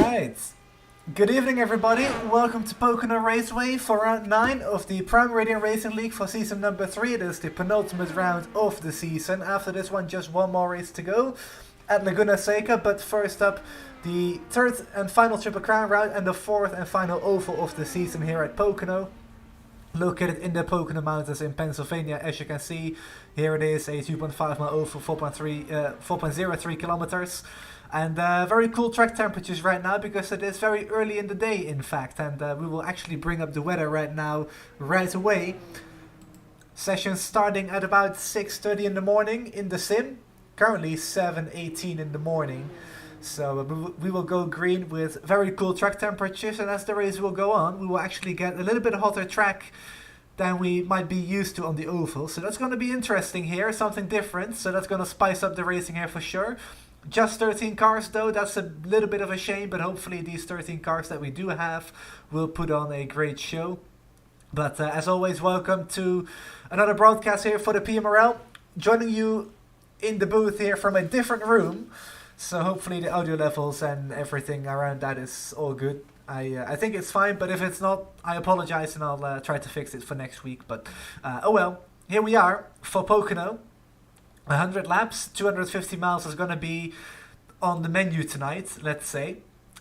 Alright, good evening everybody, welcome to Pocono Raceway for round 9 of the Prime Meridian Racing League for season number 3. It is the penultimate round of the season. After this one, just one more race to go at Laguna Seca, but first up, the third and final Triple Crown round and the fourth and final oval of the season here at Pocono. Located in the Pocono Mountains in Pennsylvania. As you can see, here it is, a 2.5 mile oval, 4.03 kilometers. And very cool track temperatures right now because it is very early in the day, in fact. And we will actually bring up the weather right now, right away. Session starting at about 6:30 in the morning in the sim. Currently 7:18 in the morning. So we will go green with very cool track temperatures, and as the race will go on, we will actually get a little bit hotter track than we might be used to on the oval. So that's going to be interesting here, something different. So that's going to spice up the racing here for sure. Just 13 cars though, that's a little bit of a shame, but hopefully these 13 cars that we do have will put on a great show. But as always, welcome to another broadcast here for the PMRL. Joining you in the booth here from a different room. So hopefully the audio levels and everything around that is all good. I think it's fine, but if it's not, I apologize and I'll try to fix it for next week. But oh well, here we are for Pocono. 100 laps, 250 miles is going to be on the menu tonight, let's say.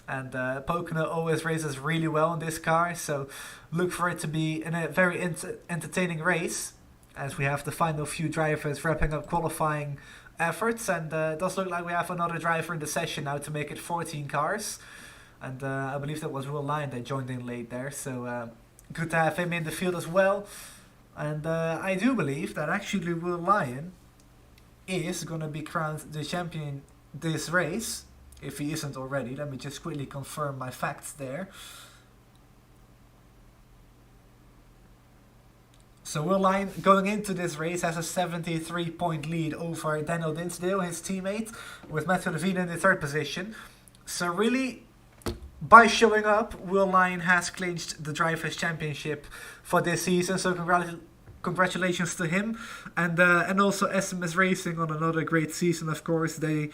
And Pocono always races really well in this car, so look for it to be a very entertaining race, as we have the final few drivers wrapping up qualifying efforts. And it does look like we have another driver in the session now to make it 14 cars. And I believe that was Will Lyon that joined in late there, so good to have him in the field as well. And I do believe that actually Will Lyon is going to be crowned the champion this race, if he isn't already. Let me just quickly confirm my facts there. So Will Lyon going into this race has a 73-point lead over Daniel Dinsdale, his teammate, with Matthew Levine in the third position. So really, by showing up, Will Lyon has clinched the Drivers' Championship for this season, so congratulations to him, and also SMS Racing on another great season. Of course, they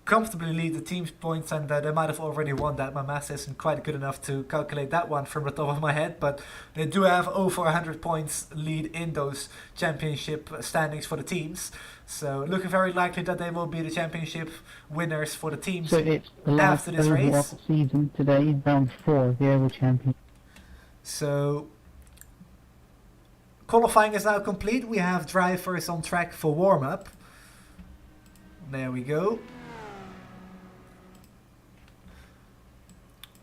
comfortably lead the team's points, and they might have already won that. My math isn't quite good enough to calculate that one from the top of my head, but they do have over 100 points lead in those championship standings for the teams. So looking very likely that they will be the championship winners for the teams. So it's the last after this race of the season today, round 4, the Oval Champion. So qualifying is now complete. We have drivers on track for warm-up. There we go.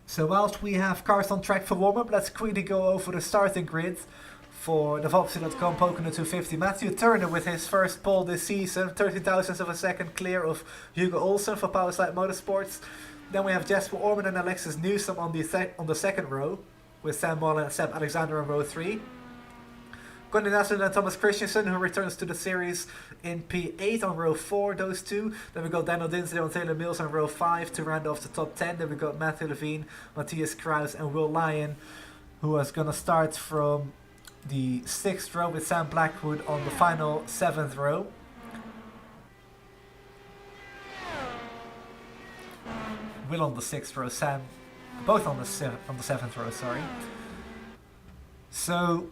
So whilst we have cars on track for warm-up, let's quickly go over the starting grid for the Vopsy.com Pocono 250. Matthew Turner with his first pole this season, 30 thousandths of a second clear of Hugo Olsen for Powerslide Motorsports. Then we have Jasper Orman and Alexis Newsom on the second row, with Sam Moller and Seb Alexander on row 3. Connie Nassau and Thomas Christensen, who returns to the series in P8 on row 4, those two. Then we got Daniel Dinsdale and Taylor Mills on row 5 to round off the top 10. Then we got Matthew Levine, Matthias Kraus and Will Lyon, who is going to start from the 6th row with Sam Blackwood on the final 7th row. Will on the 6th row, Sam both on the 7th row, sorry. So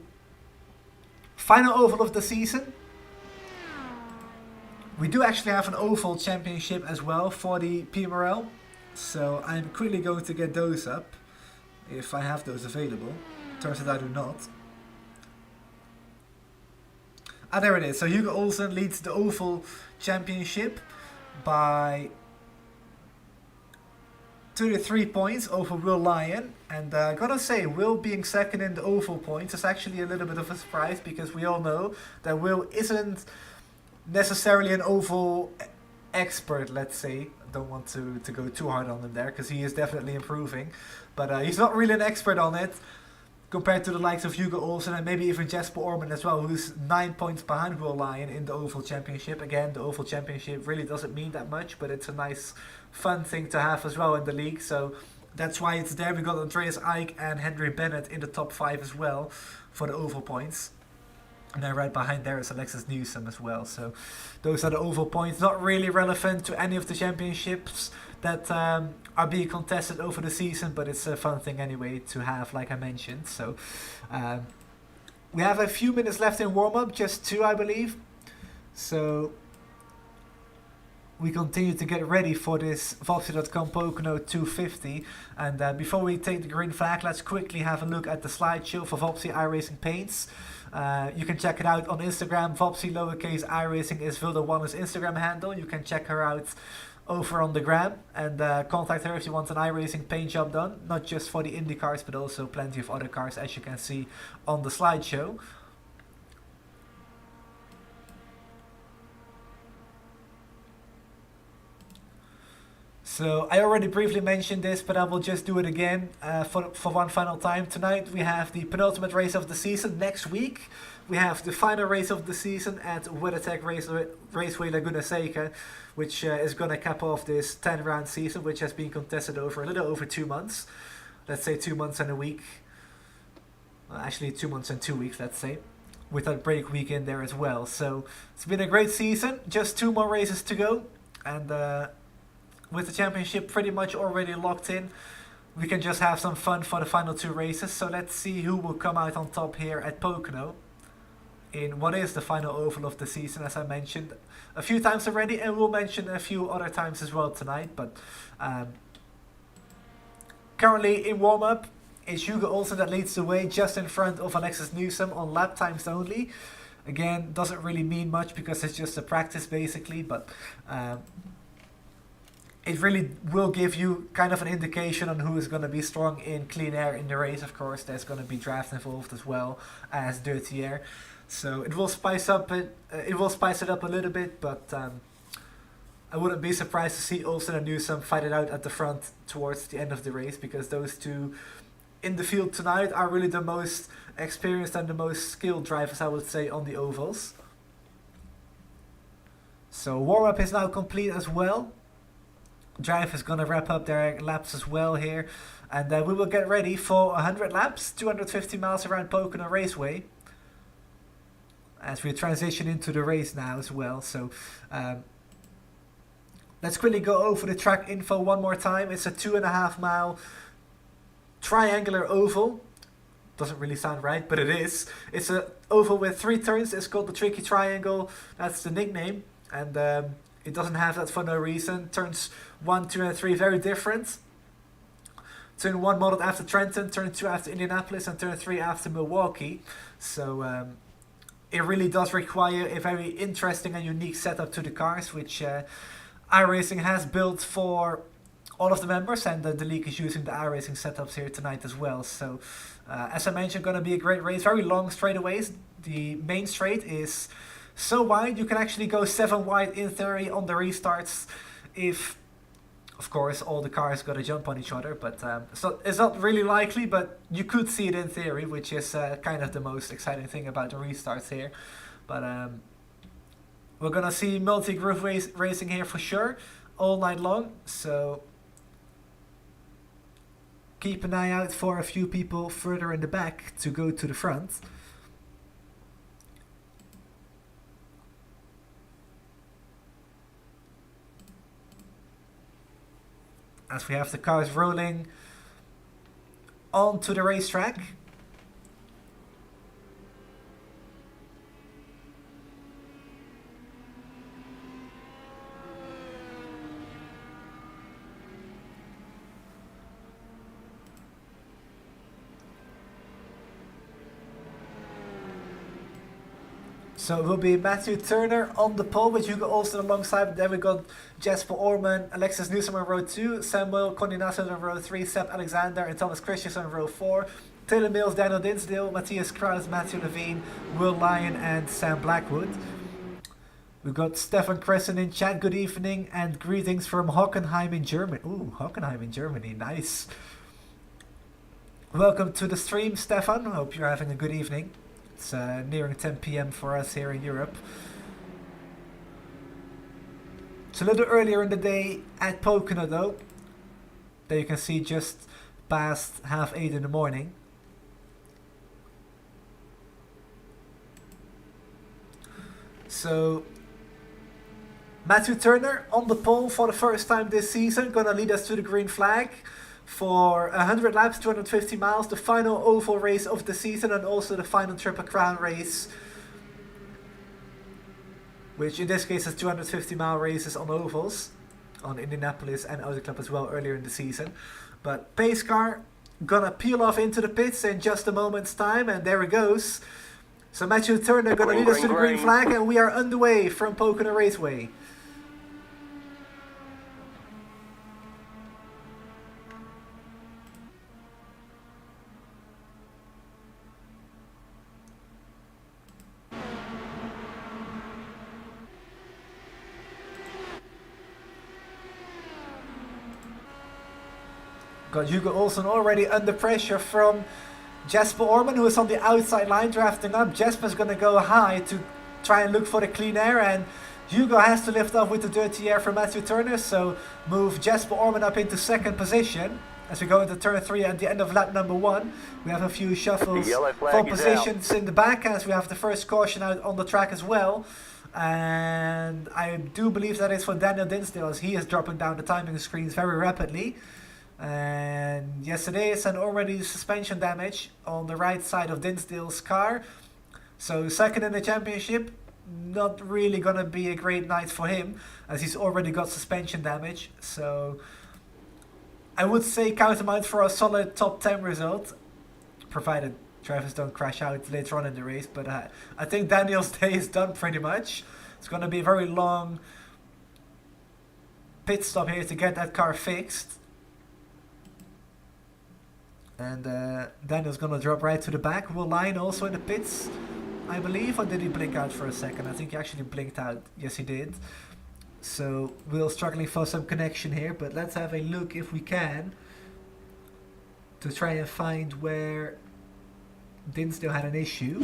final oval of the season. We do actually have an oval championship as well for the PMRL. So I'm quickly going to get those up, if I have those available. Turns out I do not. Ah, there it is. So Hugo Olsen leads the oval championship by 33 points over Will Lyon, and I gotta say, Will being second in the oval points is actually a little bit of a surprise, because we all know that Will isn't necessarily an oval expert, let's say. I don't want to go too hard on him there, because he is definitely improving, but he's not really an expert on it compared to the likes of Hugo Olsen and maybe even Jasper Orman as well, who's 9 points behind Will Lyon in the Oval Championship. Again, the Oval Championship really doesn't mean that much, but it's a nice, fun thing to have as well in the league. So that's why it's there. We got Andreas Eick and Henry Bennett in the top 5 as well for the Oval points. And then right behind there is Alexis Newsom as well. So those are the oval points. Not really relevant to any of the championships that are being contested over the season, but it's a fun thing anyway to have, like I mentioned. So we have a few minutes left in warm-up, just 2 I believe. So we continue to get ready for this Vopsy.com Pocono 250. And before we take the green flag, let's quickly have a look at the slideshow for Vopsy iRacing Paints. You can check it out on Instagram. Vopsy lowercase iRacing is Vilda1's Instagram handle. You can check her out over on the gram and contact her if you want an iRacing paint job done. Not just for the Indycars, but also plenty of other cars, as you can see on the slideshow. So I already briefly mentioned this, but I will just do it again for one final time. Tonight we have the penultimate race of the season. Next week we have the final race of the season at WeatherTech Raceway Laguna Seca, which is going to cap off this 10-round season, which has been contested over a little over 2 months. Let's say 2 months and a week. Well, actually 2 months and 2 weeks, let's say, with that break week in there as well. So it's been a great season. Just 2 more races to go, and with the championship pretty much already locked in, we can just have some fun for the final 2 races. So let's see who will come out on top here at Pocono in what is the final oval of the season, as I mentioned a few times already, and we'll mention a few other times as well tonight. But currently in warm-up, it's Hugo Olsen that leads the way, just in front of Alexis Newsom on lap times only. Again, doesn't really mean much because it's just a practice basically, but it really will give you kind of an indication on who is going to be strong in clean air in the race. Of course, there's going to be draft involved as well as dirty air, so it will spice up it. It will spice it up a little bit, but I wouldn't be surprised to see Olsen and Newsom fight it out at the front towards the end of the race, because those two in the field tonight are really the most experienced and the most skilled drivers, I would say, on the ovals. So warm-up is now complete as well. Drive is going to wrap up their laps as well here, and we will get ready for 100 laps, 250 miles around Pocono Raceway, as we transition into the race now as well. So let's quickly go over the track info one more time. It's a 2.5 mile triangular oval. Doesn't really sound right, but it is. It's an oval with 3 turns. It's called the Tricky Triangle. That's the nickname, and it doesn't have that for no reason. Turns 1, 2, and 3 very different. Turn 1 modeled after Trenton, turn 2 after Indianapolis, and turn 3 after Milwaukee. So it really does require a very interesting and unique setup to the cars, which iRacing has built for all of the members, and the league is using the iRacing setups here tonight as well. So as I mentioned, going to be a great race. Very long straightaways. The main straight is so wide you can actually go 7 wide in theory on the restarts, if of course all the cars got to jump on each other, but so it's not really likely, but you could see it in theory, which is kind of the most exciting thing about the restarts here. But we're gonna see multi-groove racing here for sure all night long, so keep an eye out for a few people further in the back to go to the front. As we have the cars rolling onto the racetrack. So it will be Matthew Turner on the pole with Hugo Olsen alongside. Then we got Jasper Orman, Alexis Newsom in row 2, Samuel Condinato in row 3, Seb Alexander and Thomas Christensen in row 4, Taylor Mills, Daniel Dinsdale, Matthias Krauss, Matthew Levine, Will Lyon and Sam Blackwood. We've got Stefan Crescent in chat. Good evening and greetings from Hockenheim in Germany. Ooh, Hockenheim in Germany, nice. Welcome to the stream, Stefan. Hope you're having a good evening. It's nearing 10 p.m. for us here in Europe. It's a little earlier in the day at Pocono though. There you can see just past 8:30 in the morning. So Matthew Turner on the pole for the first time this season, gonna lead us to the green flag for 100 laps, 250 miles, the final oval race of the season and also the final Triple Crown race, which in this case is 250-mile races on ovals, on Indianapolis and Auto Club as well earlier in the season. But pace car gonna peel off into the pits in just a moment's time, and there it goes. So Matthew Turner gonna lead us to the green flag, and we are underway from Pocono Raceway. Got Hugo Olsen already under pressure from Jasper Orman, who is on the outside line drafting up. Jasper's going to go high to try and look for the clean air, and Hugo has to lift off with the dirty air from Matthew Turner, so move Jasper Orman up into second position. As we go into turn 3 at the end of lap number 1, we have a few shuffles for positions in the back as we have the first caution out on the track as well. And I do believe that is for Daniel Dinsdale, as he is dropping down the timing screens very rapidly. And yes, it is, and already suspension damage on the right side of Dinsdale's car. So second in the championship, not really going to be a great night for him, as he's already got suspension damage. So I would say count him out for a solid top 10 result, provided drivers don't crash out later on in the race. But I think Daniel's day is done pretty much. It's going to be a very long pit stop here to get that car fixed. And Daniel's gonna drop right to the back. Will Lyon also in the pits, I believe, or did he blink out for a second? I think he actually blinked out. Yes, he did. So Will struggling for some connection here, but let's have a look if we can to try and find where Dinsdale had an issue.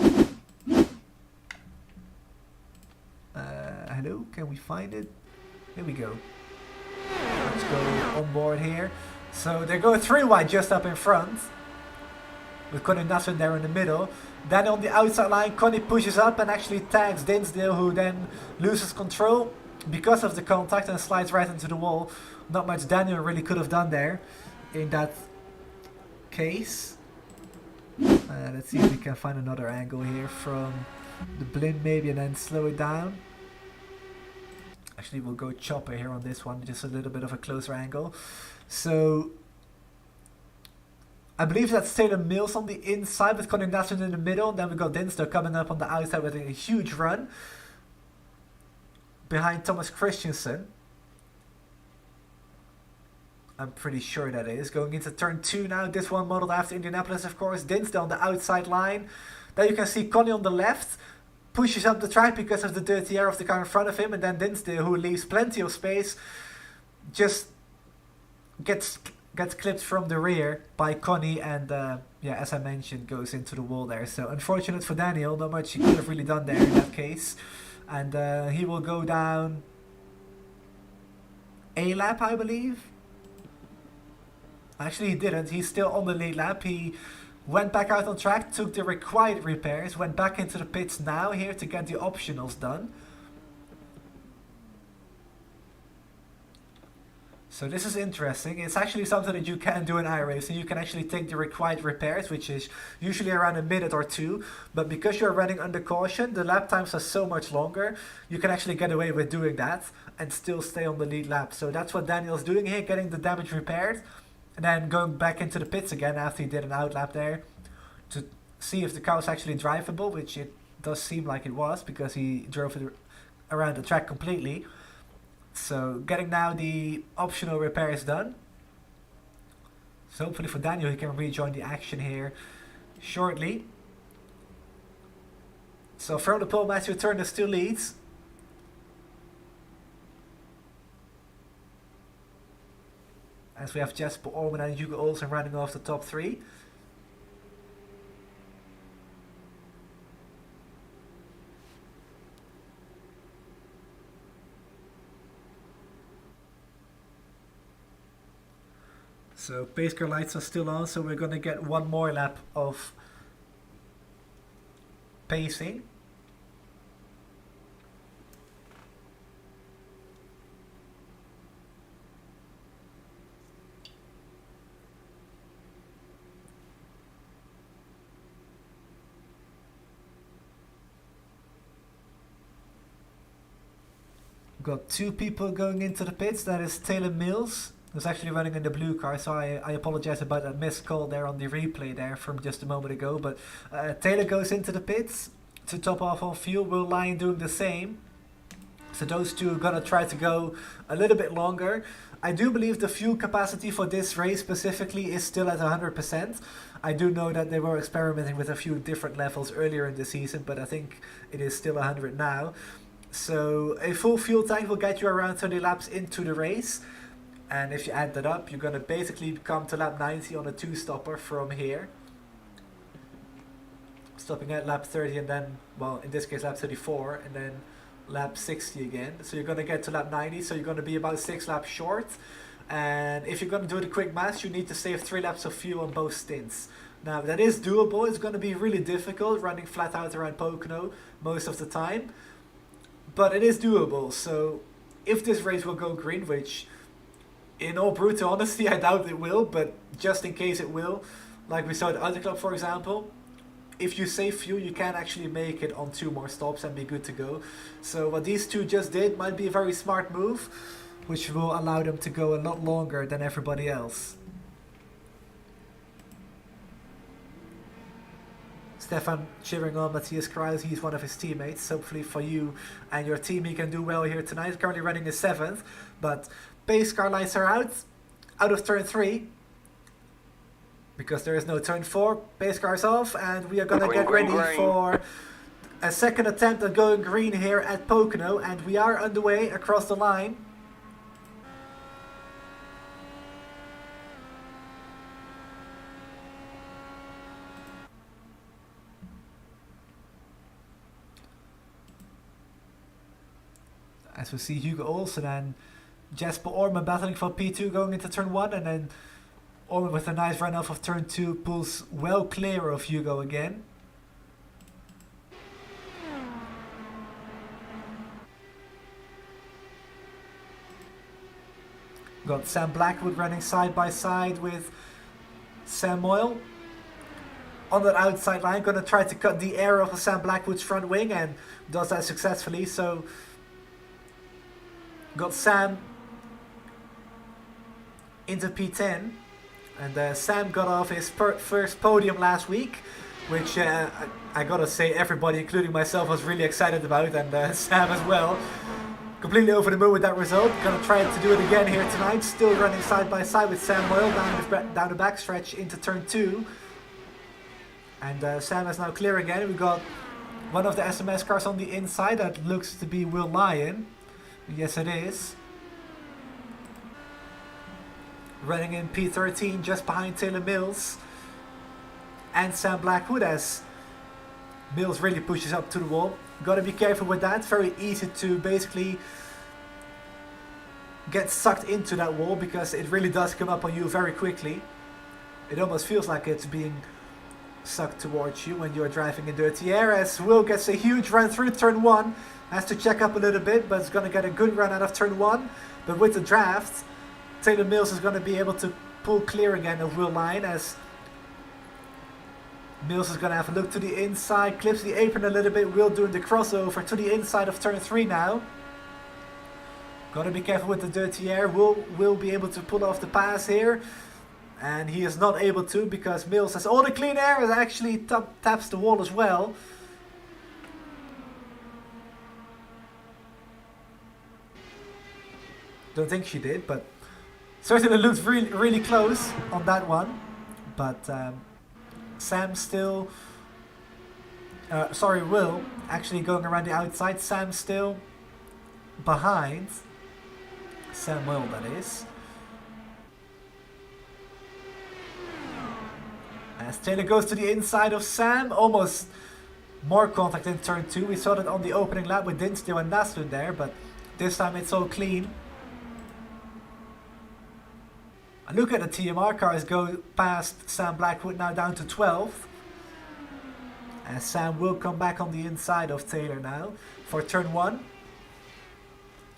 Hello, can we find it? Here we go. Let's go on board here. So they go 3 wide just up in front, with Connie Nasser there in the middle. Then on the outside line, Connie pushes up and actually tags Dinsdale, who then loses control because of the contact and slides right into the wall. Not much Daniel really could have done there in that case. Let's see if we can find another angle here from the blimp maybe and then slow it down. Actually, we'll go chopper here on this one, just a little bit of a closer angle. So I believe that's Taylor Mills on the inside with Connie Nasser in the middle. Then we got Dinsdale coming up on the outside with a huge run behind Thomas Christensen. I'm pretty sure that is. Going into turn 2 now. This one modeled after Indianapolis, of course. Dinsdale on the outside line. There you can see Connie on the left. Pushes up the track because of the dirty air of the car in front of him. And then Dinsdale, who leaves plenty of space, just gets clipped from the rear by Connie, and yeah, as I mentioned, goes into the wall there. So unfortunate for Daniel, not much he could have really done there in that case. And he will go down a lap, I believe. Actually, he didn't. He's still on the lead lap. He went back out on track, took the required repairs, went back into the pits now here to get the optionals done. So this is interesting. It's actually something that you can do in iRacing. You can actually take the required repairs, which is usually around a minute or 2. But because you're running under caution, the lap times are so much longer. You can actually get away with doing that and still stay on the lead lap. So that's what Daniel's doing here, getting the damage repaired. And then going back into the pits again after he did an outlap there to see if the car was actually drivable, which it does seem like it was because he drove it around the track completely. So getting now the optional repairs done. So hopefully for Daniel he can rejoin the action here shortly. So from the pole, Matthew Turner still leads. As we have Jasper Orman and Hugo Olsen running off the top 3. So pace car lights are still on, so we're going to get one more lap of pacing. got two people going into the pits. That is Taylor Mills, who's actually running in the blue car, so I apologize about that missed call there on the replay there from just a moment ago. But Taylor goes into the pits to top off on fuel. Will Lyon doing the same. So those two are gonna try to go a little bit longer. I do believe the fuel capacity for this race specifically is still at 100%. I do know that they were experimenting with a few different levels earlier in the season, but I think it is still 100 now. So a full fuel tank will get you around 30 laps into the race. And if you add that up, you're going to basically come to lap 90 on a two-stopper from here. Stopping at lap 30 and then, well, in this case lap 34 and then lap 60 again. So you're going to get to lap 90, so you're going to be about 6 laps short. And if you're going to do the quick maths, you need to save 3 laps of fuel on both stints. Now, that is doable. It's going to be really difficult running flat out around Pocono most of the time. But it is doable. So if this race will go green, which in all brutal honesty, I doubt it will, but just in case it will, like we saw at Other Club, for example, if you save fuel, you can actually make it on 2 more stops and be good to go. So what these two just did might be a very smart move, which will allow them to go a lot longer than everybody else. Stefan cheering on Matthias Kreis, he's one of his teammates. Hopefully for you and your team he can do well here tonight. Currently running his 7th, but pace car lights are out of turn 3. Because there is no turn 4, pace car's off, and we are going to get ready for a second attempt at going green here at Pocono, and we are underway across the line. As we see Hugo Olsen and Jesper Orman battling for P2 going into turn 1, and then Orman with a nice run off of turn 2 pulls well clear of Hugo again. Got Sam Blackwood running side by side with Sam Moyle. On that outside line, going to try to cut the air off of Sam Blackwood's front wing and does that successfully. So got Sam into P10. And Sam got off his first podium last week, which I gotta say everybody, including myself, was really excited about, and Sam as well. Completely over the moon with that result. Gonna try to do it again here tonight. Still running side by side with Sam Moyle down the backstretch into turn 2. And Sam is now clear again. We got one of the SMS cars on the inside. That looks to be Will Lyon. Yes, it is. Running in P13 just behind Taylor Mills and Sam Blackwood as Mills really pushes up to the wall. Gotta be careful with that. Very easy to basically get sucked into that wall because it really does come up on you very quickly. It almost feels like it's being sucked towards you when you're driving in dirty air, as Will gets a huge run through turn 1. Has to check up a little bit, but it's gonna get a good run out of turn 1. But with the draft, Taylor Mills is going to be able to pull clear again of Will Lyon, as Mills is going to have a look to the inside, clips the apron a little bit. Will doing the crossover to the inside of turn 3 now. Got to be careful with the dirty air. Will be able to pull off the pass here, and he is not able to because Mills has all the clean air and actually taps the wall as well. Don't think she did, but certainly looks really close on that one. But Sam still... Will actually going around the outside. Sam still behind Sam Will, that is. As Taylor goes to the inside of Sam, almost more contact in turn 2. We saw that on the opening lap with Dinsdale and Naslund there, but this time it's all clean. And look at the TMR cars go past Sam Blackwood, now down to 12th. And Sam will come back on the inside of Taylor now for turn 1.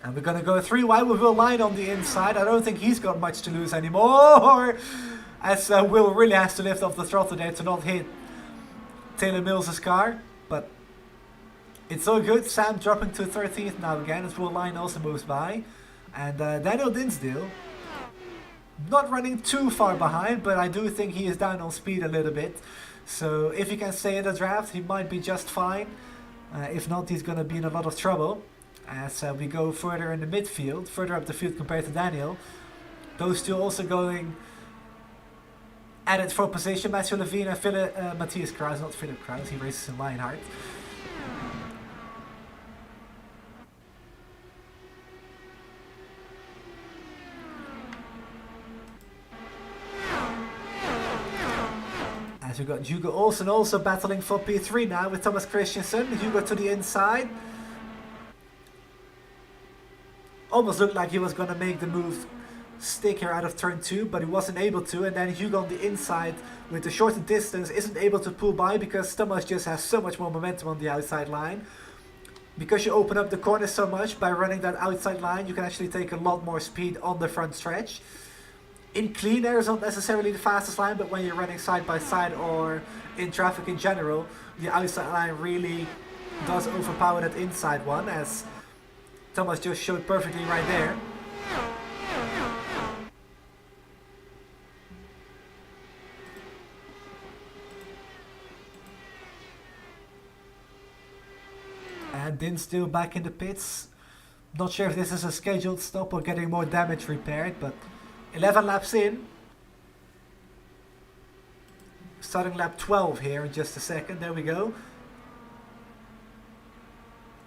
And we're going to go 3 wide with Will Lyon on the inside. I don't think he's got much to lose anymore. As Will really has to lift off the throttle there to not hit Taylor Mills' car. But It's all good. Sam dropping to 13th now again as Will Line also moves by. And Daniel Dinsdale, not running too far behind, but I do think he is down on speed a little bit. So if he can stay in the draft, he might be just fine. If not, he's going to be in a lot of trouble. As we go further in the midfield, further up the field compared to Daniel. Those two also going at it for position. Matthew Levine and Matthias Kraus, not Philip Kraus, he races in Lionheart. As we got Hugo Olsen also battling for P3 now with Thomas Christensen. Hugo to the inside. Almost looked like he was going to make the move stick here out of turn 2, but he wasn't able to. And then Hugo on the inside with the shortened distance isn't able to pull by because Thomas just has so much more momentum on the outside line. Because you open up the corner so much by running that outside line, you can actually take a lot more speed on the front stretch. In clean air is not necessarily the fastest line, but when you're running side by side or in traffic in general, the outside line really does overpower that inside one, as Thomas just showed perfectly right there. And Din still back in the pits. Not sure if this is a scheduled stop or getting more damage repaired, but 11 laps in. Starting lap 12 here in just a second. There we go.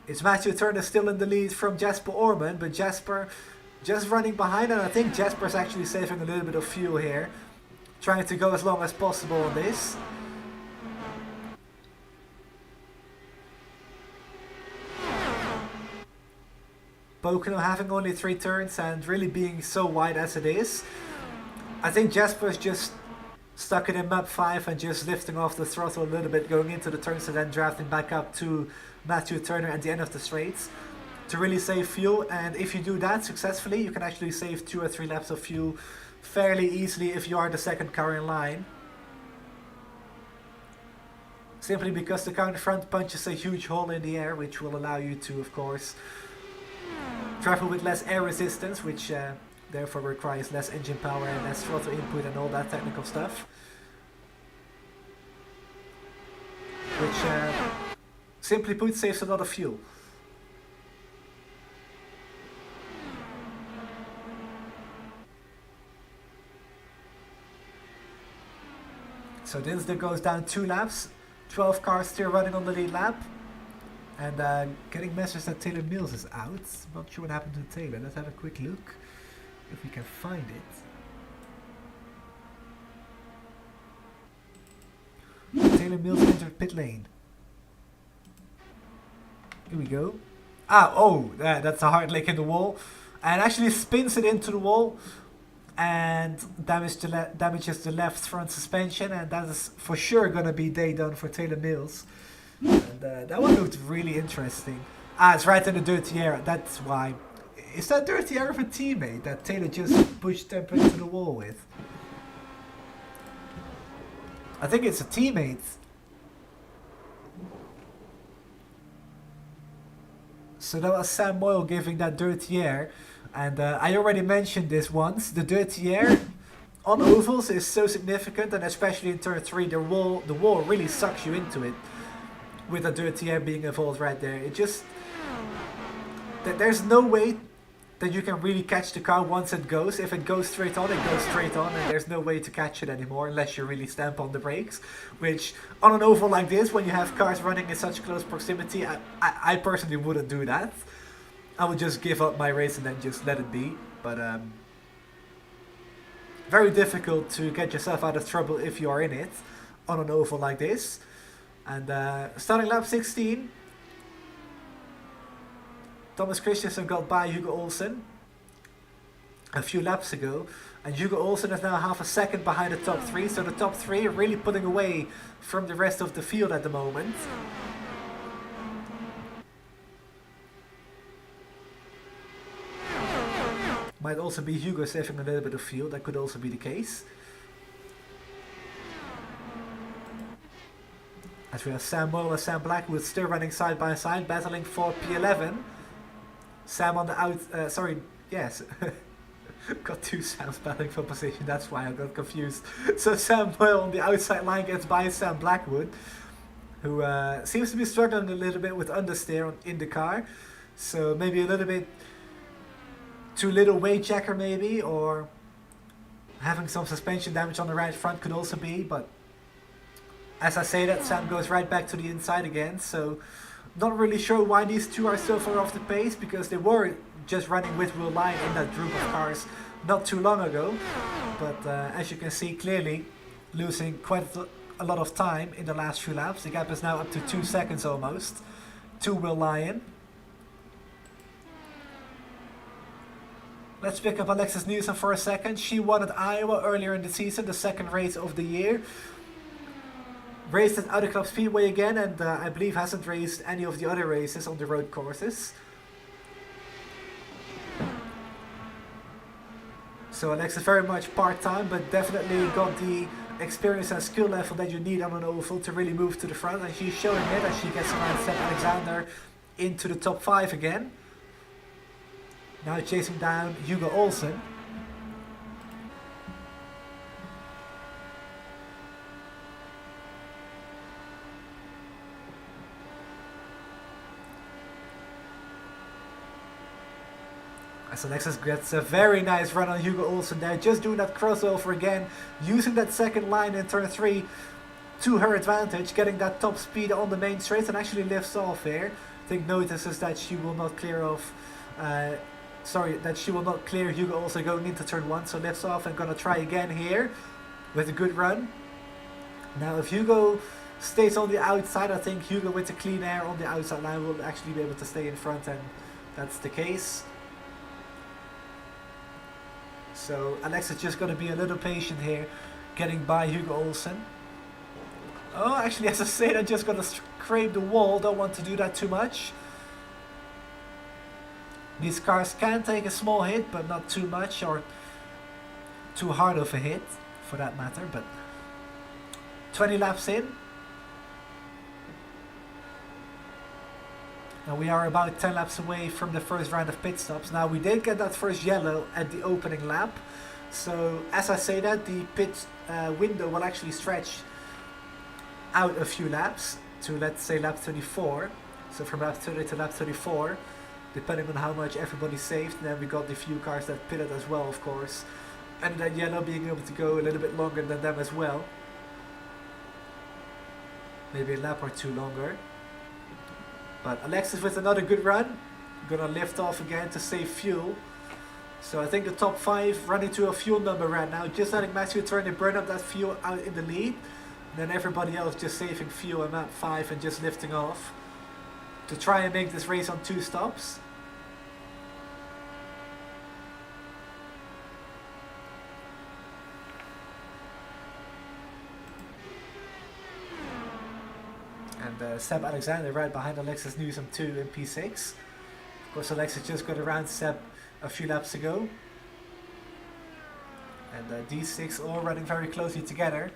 It's Matthew Turner still in the lead from Jasper Orman, but Jasper just running behind, and I think Jasper's actually saving a little bit of fuel here. Trying to go as long as possible on this. Pocono having only 3 turns and really being so wide as it is. I think Jasper's just stuck it in map 5 and just lifting off the throttle a little bit going into the turns and then drafting back up to Matthew Turner at the end of the straights to really save fuel. And if you do that successfully, you can actually save 2 or 3 laps of fuel fairly easily if you are the second car in line. Simply because the car in front punches a huge hole in the air, which will allow you to, of course, travel with less air resistance, which therefore requires less engine power and less throttle input and all that technical stuff. Which, simply put, saves a lot of fuel. So Dinsdale goes down 2 laps, 12 cars still running on the lead lap. And getting message that Taylor Mills is out. Not sure what happened to Taylor. Let's have a quick look if we can find it. Taylor Mills entered pit lane. Here we go. That's a hard lick in the wall. And actually spins it into the wall. And damages the left front suspension. And that is for sure going to be day done for Taylor Mills. And that one looked really interesting. It's right in the dirty area. That's why. Is that dirty area of a teammate that Taylor just pushed them into the wall with? I think it's a teammate. So that was Sam Moyle giving that dirty air. And I already mentioned this once. The dirty air on ovals is so significant, and especially in turn 3, the wall really sucks you into it. With a dirty air being involved right there. It just... There's no way that you can really catch the car once it goes. If it goes straight on, it goes straight on, and there's no way to catch it anymore unless you really stamp on the brakes. Which, on an oval like this, when you have cars running in such close proximity, I personally wouldn't do that. I would just give up my race and then just let it be. But, very difficult to get yourself out of trouble if you are in it on an oval like this. And starting lap 16, Thomas Christensen got by Hugo Olsen a few laps ago, and Hugo Olsen is now half a second behind the top 3, so the top 3 are really pulling away from the rest of the field at the moment. Might also be Hugo saving a little bit of fuel, that could also be the case. As we have Sam Moyle and Sam Blackwood still running side by side, battling for P11. Sam on the out... sorry, yes. Got two Sams battling for position, that's why I got confused. So Sam Moyle on the outside line gets by Sam Blackwood, who seems to be struggling a little bit with understeer on Indycar. So maybe a little bit too little weight checker maybe, or having some suspension damage on the right front could also be, but as I say that, Sam goes right back to the inside again, so not really sure why these two are so far off the pace, because they were just running with Will Lyon in that group of cars not too long ago. But as you can see, clearly losing quite a lot of time in the last few laps. The gap is now up to 2 seconds almost to Will Lyon. Let's pick up Alexis Newsom for a second. She won at Iowa earlier in the season, the second race of the year. Raced at Auto Club Speedway again, and I believe hasn't raced any of the other races on the road courses. So Alexis very much part-time, but definitely got the experience and skill level that you need on an oval to really move to the front, and she's showing it as she gets around Seb Alexander into the top 5 again. Now chasing down Hugo Olsen. As Alexis gets a very nice run on Hugo Olsen there, just doing that crossover again, using that second line in turn 3 to her advantage, getting that top speed on the main straight, and actually lifts off here. I think notices that she will not clear off, that she will not clear Hugo Olsen going into turn 1, so lifts off and gonna try again here with a good run. Now if Hugo stays on the outside, I think Hugo with the clean air on the outside line will actually be able to stay in front, and that's the case. So Alexis just got to be a little patient here, getting by Hugo Olsen. Oh, actually, as I said, I just got to scrape the wall. Don't want to do that too much. These cars can take a small hit, but not too much or too hard of a hit, for that matter. But 20 laps in. And we are about 10 laps away from the first round of pit stops. Now we did get that first yellow at the opening lap. So as I say that, the pit window will actually stretch out a few laps to, let's say, lap 34. So from lap 30 to lap 34, depending on how much everybody saved. And then we got the few cars that pitted as well, of course. And then yellow being able to go a little bit longer than them as well. Maybe a lap or two longer. But Alexis with another good run, gonna lift off again to save fuel. So I think the top 5 running to a fuel number right now, just letting Matthew Turner burn up that fuel out in the lead. And then everybody else just saving fuel on lap 5 and just lifting off to try and make this race on 2 stops. And Seb Alexander right behind Alexis Newsom too in P6. Of course, Alexis just got around Seb a few laps ago. And these 6 all running very closely together.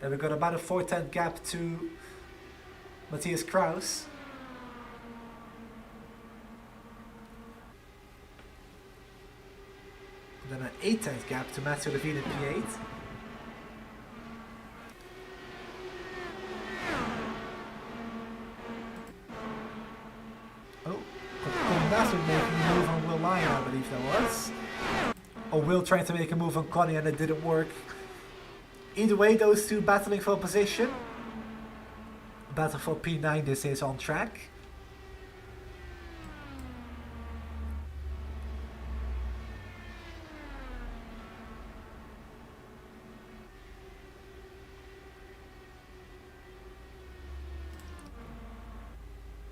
Then we've got about a 4/10 gap to Matthias Kraus. And then an 8/10 gap to Matthew Levine in P8. Making a move on Will Lyon, I believe that was. Or Will trying to make a move on Connie and it didn't work. Either way, those two battling for position. Battle for P9, this is on track.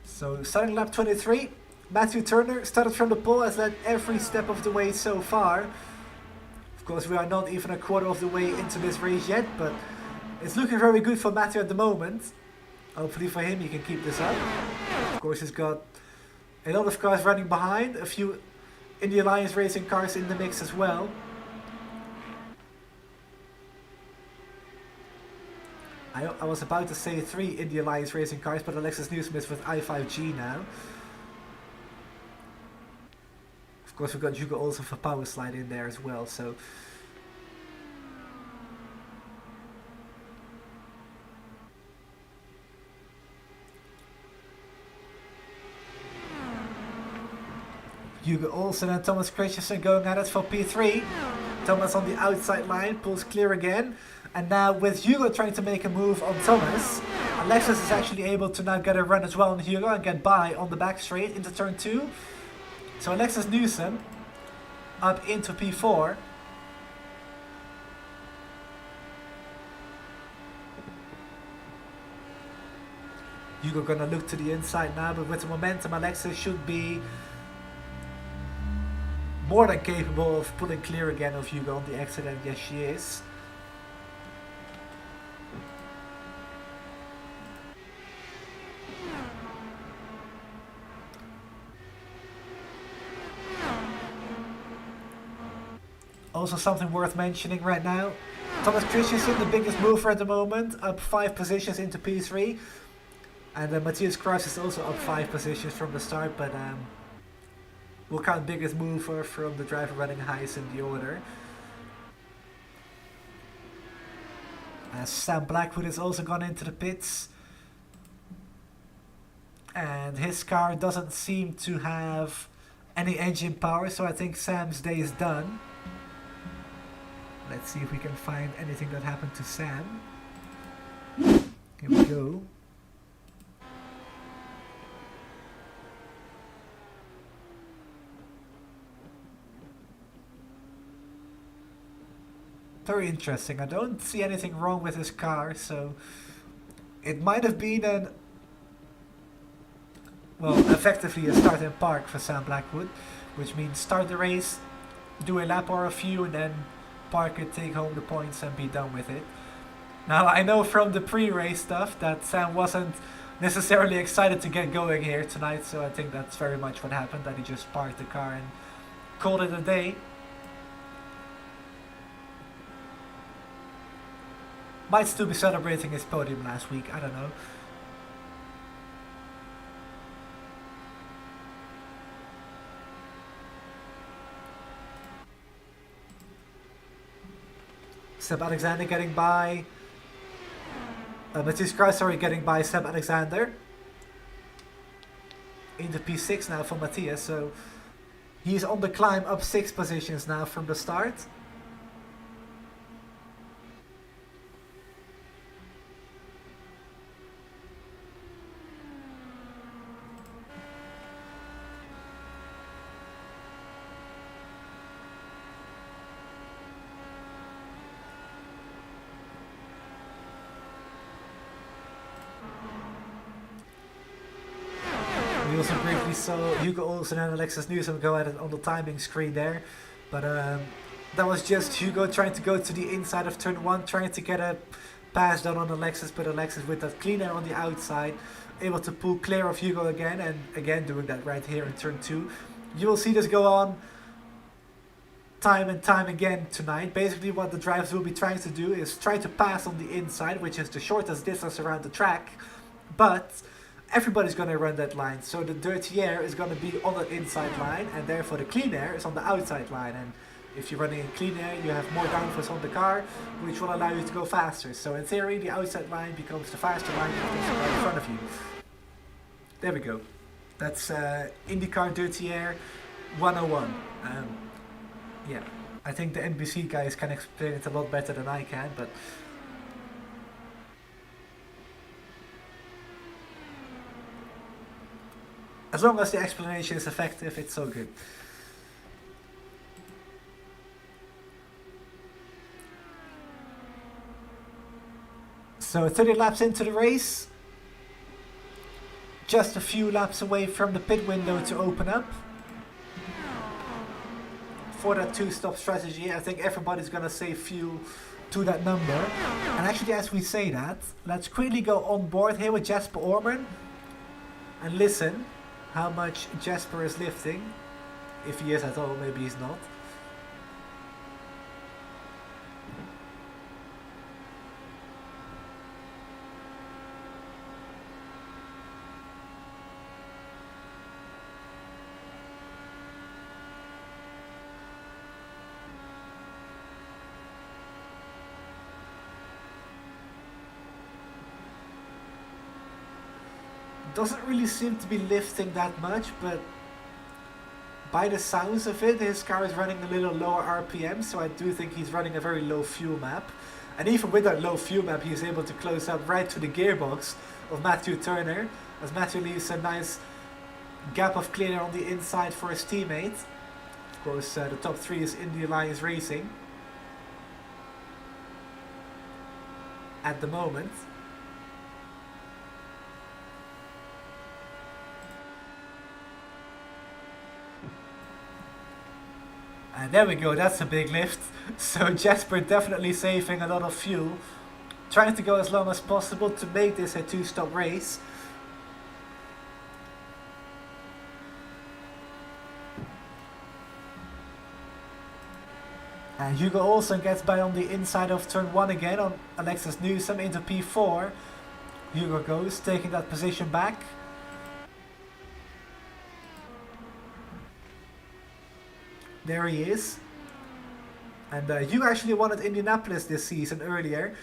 So starting lap 23. Matthew Turner started from the pole, has led every step of the way so far. Of course, we are not even a quarter of the way into this race yet, but it's looking very good for Matthew at the moment. Hopefully for him, he can keep this up. Of course, he's got a lot of cars running behind, a few Indy Alliance racing cars in the mix as well. I was about to say 3 Indy Alliance racing cars, but Alexis Newsom is with i5G now. Of course, we've got Hugo also for Power Slide in there as well, so... Hugo Olsen and Thomas Christensen going at it for P3. Thomas on the outside line, pulls clear again. And now with Hugo trying to make a move on Thomas, Alexis is actually able to now get a run as well on Hugo and get by on the back straight into turn 2. So Alexis Newsom up into P4. Hugo gonna look to the inside now, but with the momentum Alexis should be more than capable of pulling clear again of Hugo on the exit, and yes she is. Also something worth mentioning right now, Thomas Christensen, the biggest mover at the moment, up 5 positions into P3. And Matthias Kruis is also up 5 positions from the start, but we'll count biggest mover from the driver running highest in the order. Sam Blackwood has also gone into the pits. And his car doesn't seem to have any engine power, so I think Sam's day is done. Let's see if we can find anything that happened to Sam. Here we go. Very interesting. I don't see anything wrong with his car, so it might have been an, well, effectively a start and park for Sam Blackwood, which means start the race, do a lap or a few, and then park it, take home the points, and be done with it. Now, I know from the pre-race stuff that Sam wasn't necessarily excited to get going here tonight, so I think that's very much what happened, that he just parked the car and called it a day. Might still be celebrating his podium last week, I don't know. Seb Alexander getting by. Matthias Kruis, sorry, getting by Seb Alexander. Into P6 now for Matthias, so he's on the climb up 6 positions now from the start. We also briefly saw Hugo Olsen and Alexis Newsom go at it on the timing screen there, but that was just Hugo trying to go to the inside of turn 1, trying to get a pass done on Alexis, but Alexis with that clean air on the outside, able to pull clear of Hugo again, and again doing that right here in turn 2. You will see this go on time and time again tonight. Basically what the drivers will be trying to do is try to pass on the inside, which is the shortest distance around the track, but everybody's going to run that line, so the dirty air is going to be on the inside line, and therefore the clean air is on the outside line. And if you're running in clean air, you have more downforce on the car, which will allow you to go faster. So in theory, the outside line becomes the faster line if there's a car in front of you. There we go. That's Indycar dirty air 101. Yeah, I think the NBC guys can explain it a lot better than I can, but as long as the explanation is effective, it's so good. So 30 laps into the race. Just a few laps away from the pit window to open up. For that 2-stop strategy, I think everybody's gonna save fuel to that number. And actually, as we say that, let's quickly go on board here with Jasper Orman and listen how much Jasper is lifting. If he is at all, maybe he's not. doesn't really seem to be lifting that much, but by the sounds of it, his car is running a little lower RPM, so I do think he's running a very low fuel map. And even with that low fuel map, he's able to close up right to the gearbox of Matthew Turner, as Matthew leaves a nice gap of clear on the inside for his teammate. Of course, the top 3 is Indy Alliance Racing at the moment. And there we go, that's a big lift. So Jasper definitely saving a lot of fuel, trying to go as long as possible to make this a 2-stop race. And Hugo Olsen gets by on the inside of turn 1 again on Alexis Newsom into P4. Hugo goes, taking that position back. There he is. And Hugo actually won at Indianapolis this season earlier,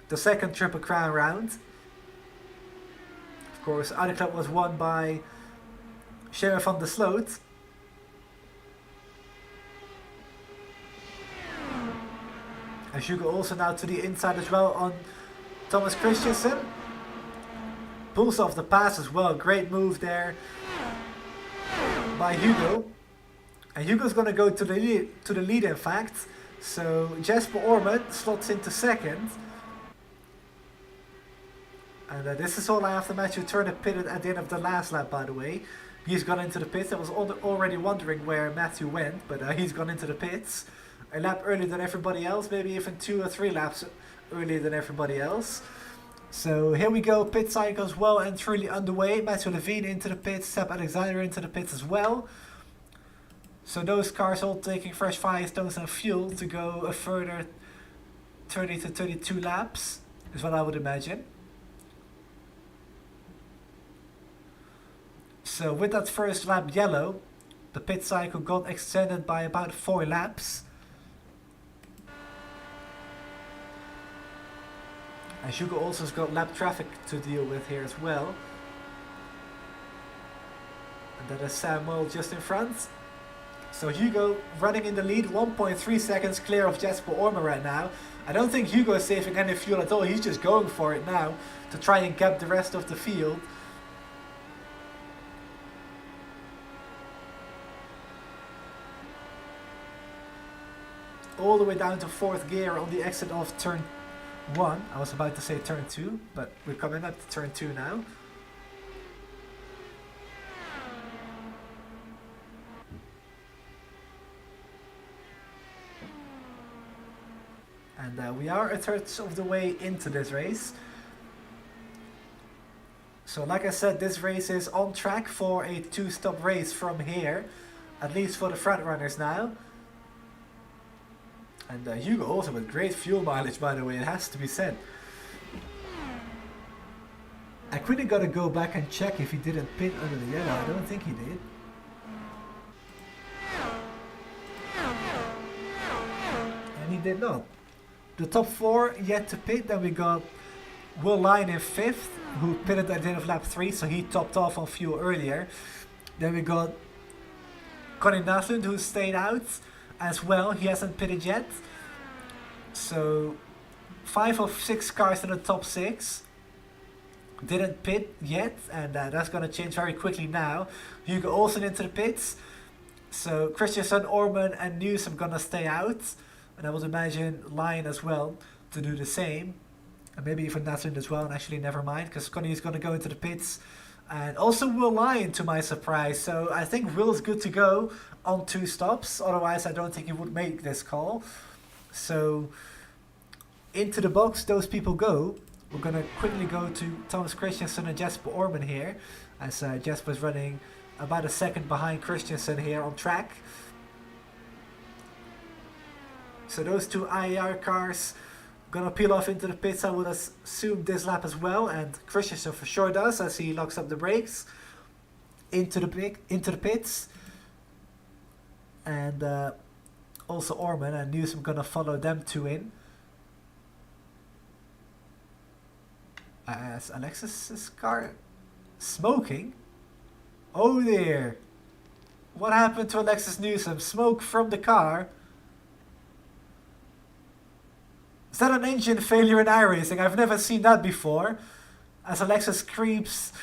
the second Triple Crown round. Of course, Audi Club was won by Sheriff van der Sloot. And Hugo also now to the inside as well on Thomas Christensen. Pulls off the pass as well, great move there by Hugo. And Hugo's going to go to the lead in fact. So Jesper Orman slots into second. And this is all after Matthew Turner pitted at the end of the last lap, by the way. He's gone into the pits. I was already wondering where Matthew went, but he's gone into the pits. A lap earlier than everybody else, maybe even 2 or 3 laps earlier than everybody else. So here we go, pit cycles well and truly underway. Matthew Levine into the pits, Seb Alexander into the pits as well. So those cars all taking fresh firestones and fuel to go a further 30 to 32 laps, is what I would imagine. So with that first lap yellow, the pit cycle got extended by about 4 laps. And Hugo also has got lap traffic to deal with here as well. And that is Samuel just in front. So Hugo running in the lead, 1.3 seconds clear of Jesper Orman right now. I don't think Hugo is saving any fuel at all. He's just going for it now to try and gap the rest of the field. All the way down to 4th gear on the exit of turn 1. I was about to say turn 2, but we're coming up to turn 2 now. And we are a third of the way into this race. So like I said, this race is on track for a 2-stop race from here, at least for the front runners now. And Hugo also with great fuel mileage, by the way, it has to be said. I quickly gotta go back and check if he didn't pit under the yellow. I don't think he did. And he did not. The top 4 yet to pit. Then we got Will Lyon in 5th, who pitted at the end of lap 3, so he topped off on fuel earlier. Then we got Connie Naslund, who stayed out as well. He hasn't pitted yet. So 5 of 6 cars in the top 6 didn't pit yet, and that's going to change very quickly now. Hugo Olsen into the pits. So Christensen, Orman and Newsom going to stay out. And I would imagine Lyon as well to do the same. And maybe even Naslund as well. And actually never mind, because Connie is going to go into the pits. And also Will Lyon, to my surprise. So I think Will's good to go on 2 stops. Otherwise I don't think he would make this call. So into the box those people go. We're going to quickly go to Thomas Christensen and Jesper Orman here. As Jesper's running about a second behind Christensen here on track. So those 2 IAR cars gonna peel off into the pits, I would assume this lap as well, and Christensen for sure does as he locks up the brakes into the pits. And also Orman and Newsom gonna follow them 2 in. As Alexis's car Smoking? Oh dear. What happened to Alexis Newsom? Smoke from the car? Is that an engine failure in iRacing? I've never seen that before. As Alexis creeps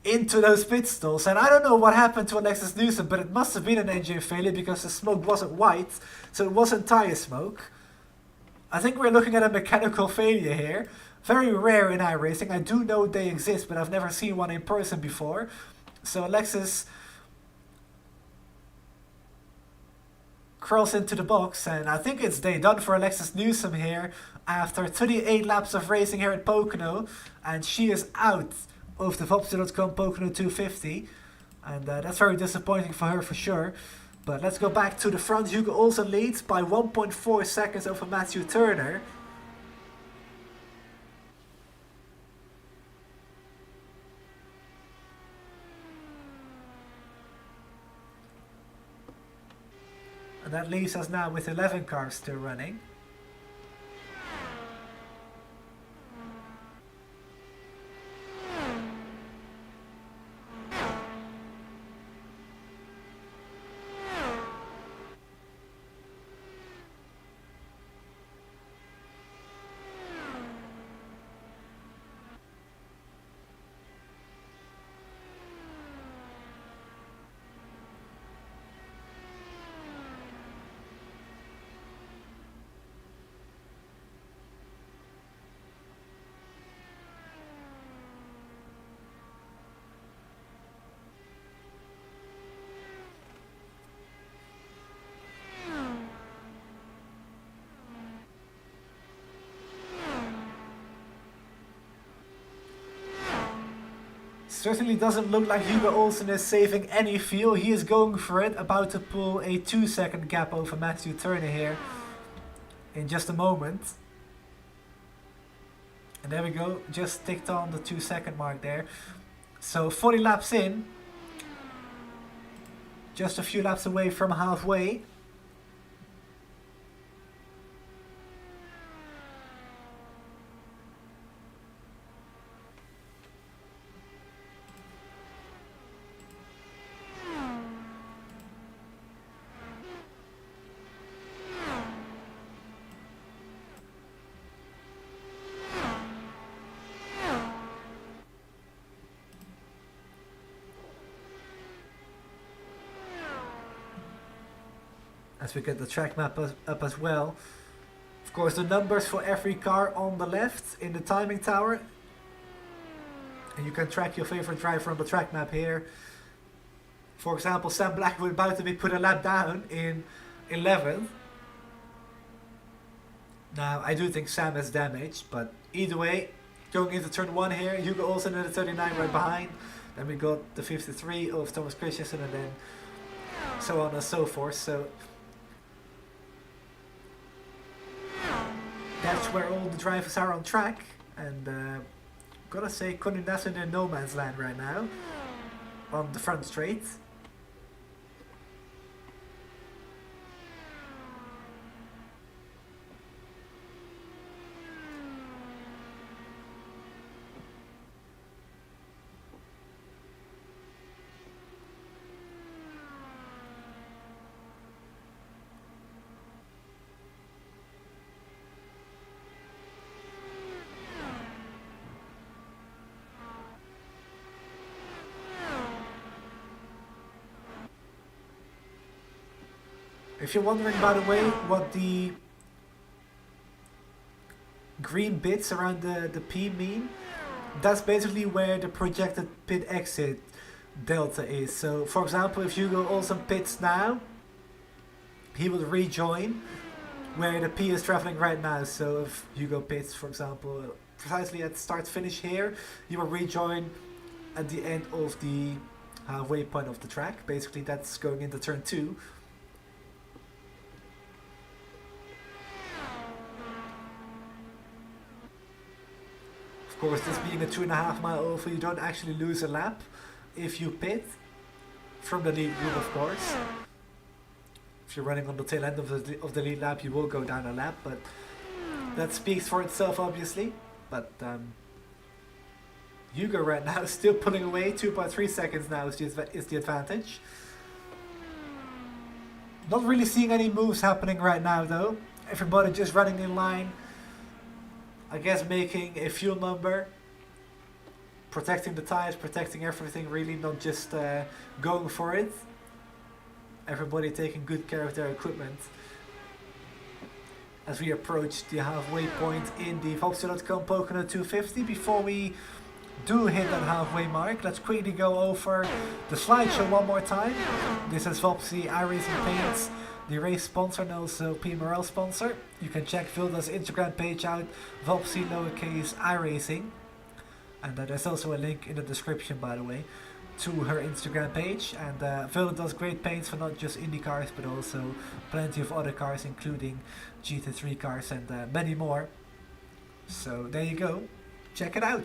into those pit stalls. And I don't know what happened to Alexis Newsom, but it must have been an engine failure because the smoke wasn't white, so it wasn't tire smoke. I think we're looking at a mechanical failure here. Very rare in iRacing. I do know they exist, but I've never seen one in person before. So Alexis crawls into the box, and I think it's day done for Alexis Newsom here after 38 laps of racing here at Pocono, and she is out of the Vopster.com Pocono 250, and that's very disappointing for her for sure. But let's go back to the front. Hugo also leads by 1.4 seconds over Matthew Turner. And that leaves us now with 11 cars still running. Certainly doesn't look like Hugo Olsen is saving any fuel. He is going for it, about to pull a 2-second gap over Matthew Turner here in just a moment. And there we go, just ticked on the 2-second mark there. So 40 laps in, just a few laps away from halfway. As we get the track map up as well. Of course, the numbers for every car on the left in the timing tower. And you can track your favorite driver on the track map here. For example, Sam Blackwood about to be put a lap down in 11th. Now, I do think Sam is damaged, but either way, going into turn 1 here, Hugo Olsen in the 39 right behind. Then we got the 53 of Thomas Christensen, and then so on and so forth. So that's where all the drivers are on track, and gotta say, Conor Nassen in no man's land right now on the front straight. If you're wondering, by the way, what the green bits around the P mean, that's basically where the projected pit exit delta is. So, for example, if Hugo Olsen pits now, he will rejoin where the P is traveling right now. So if Hugo pits, for example, precisely at start finish here, he will rejoin at the end of the halfway point of the track. Basically, that's going into turn 2. Of course, this being a 2.5 mile over, you don't actually lose a lap if you pit from the lead group, of course. If you're running on the tail end of the lead lap, you will go down a lap, but that speaks for itself, obviously. But Hugo right now still pulling away. 2.3 seconds now is the advantage. Not really seeing any moves happening right now though. Everybody just running in line. I guess making a fuel number. Protecting the tires, protecting everything really, not just going for it. Everybody taking good care of their equipment. As we approach the halfway point in the Vopsi.com Pocono 250, before we do hit that halfway mark, let's quickly go over the slideshow one more time. This is Vopsi iRacing Paints, the race sponsor and also PMRL sponsor. You can check Vilda's Instagram page out, Vopsi lowercase iRacing. And there's also a link in the description, by the way, to her Instagram page. And Vilda does great paints for not just Indycars, but also plenty of other cars, including GT3 cars and many more. So there you go. Check it out.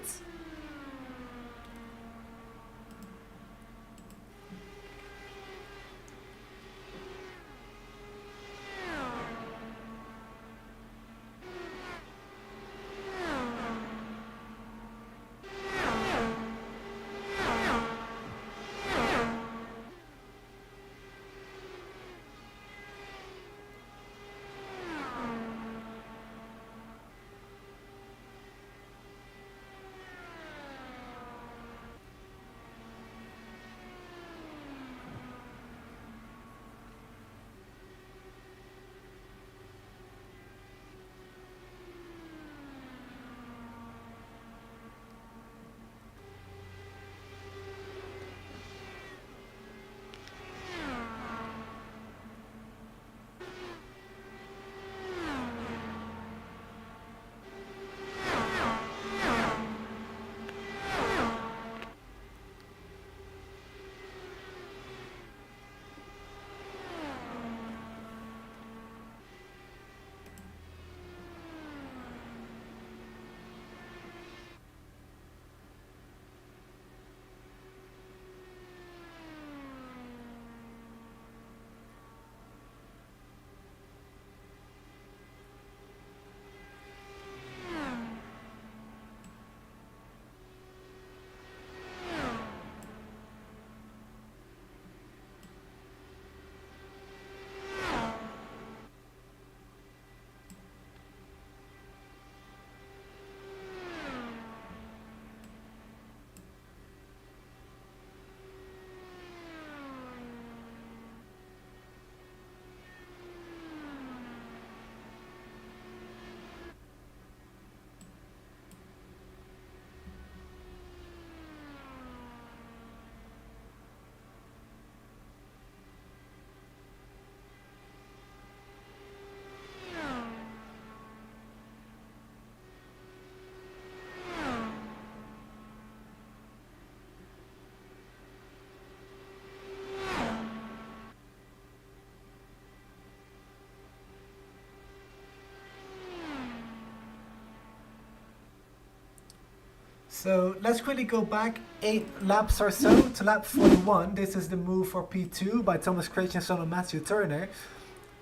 So let's quickly go back 8 laps or so to lap 41. This is the move for P2 by Thomas Christensen and Matthew Turner.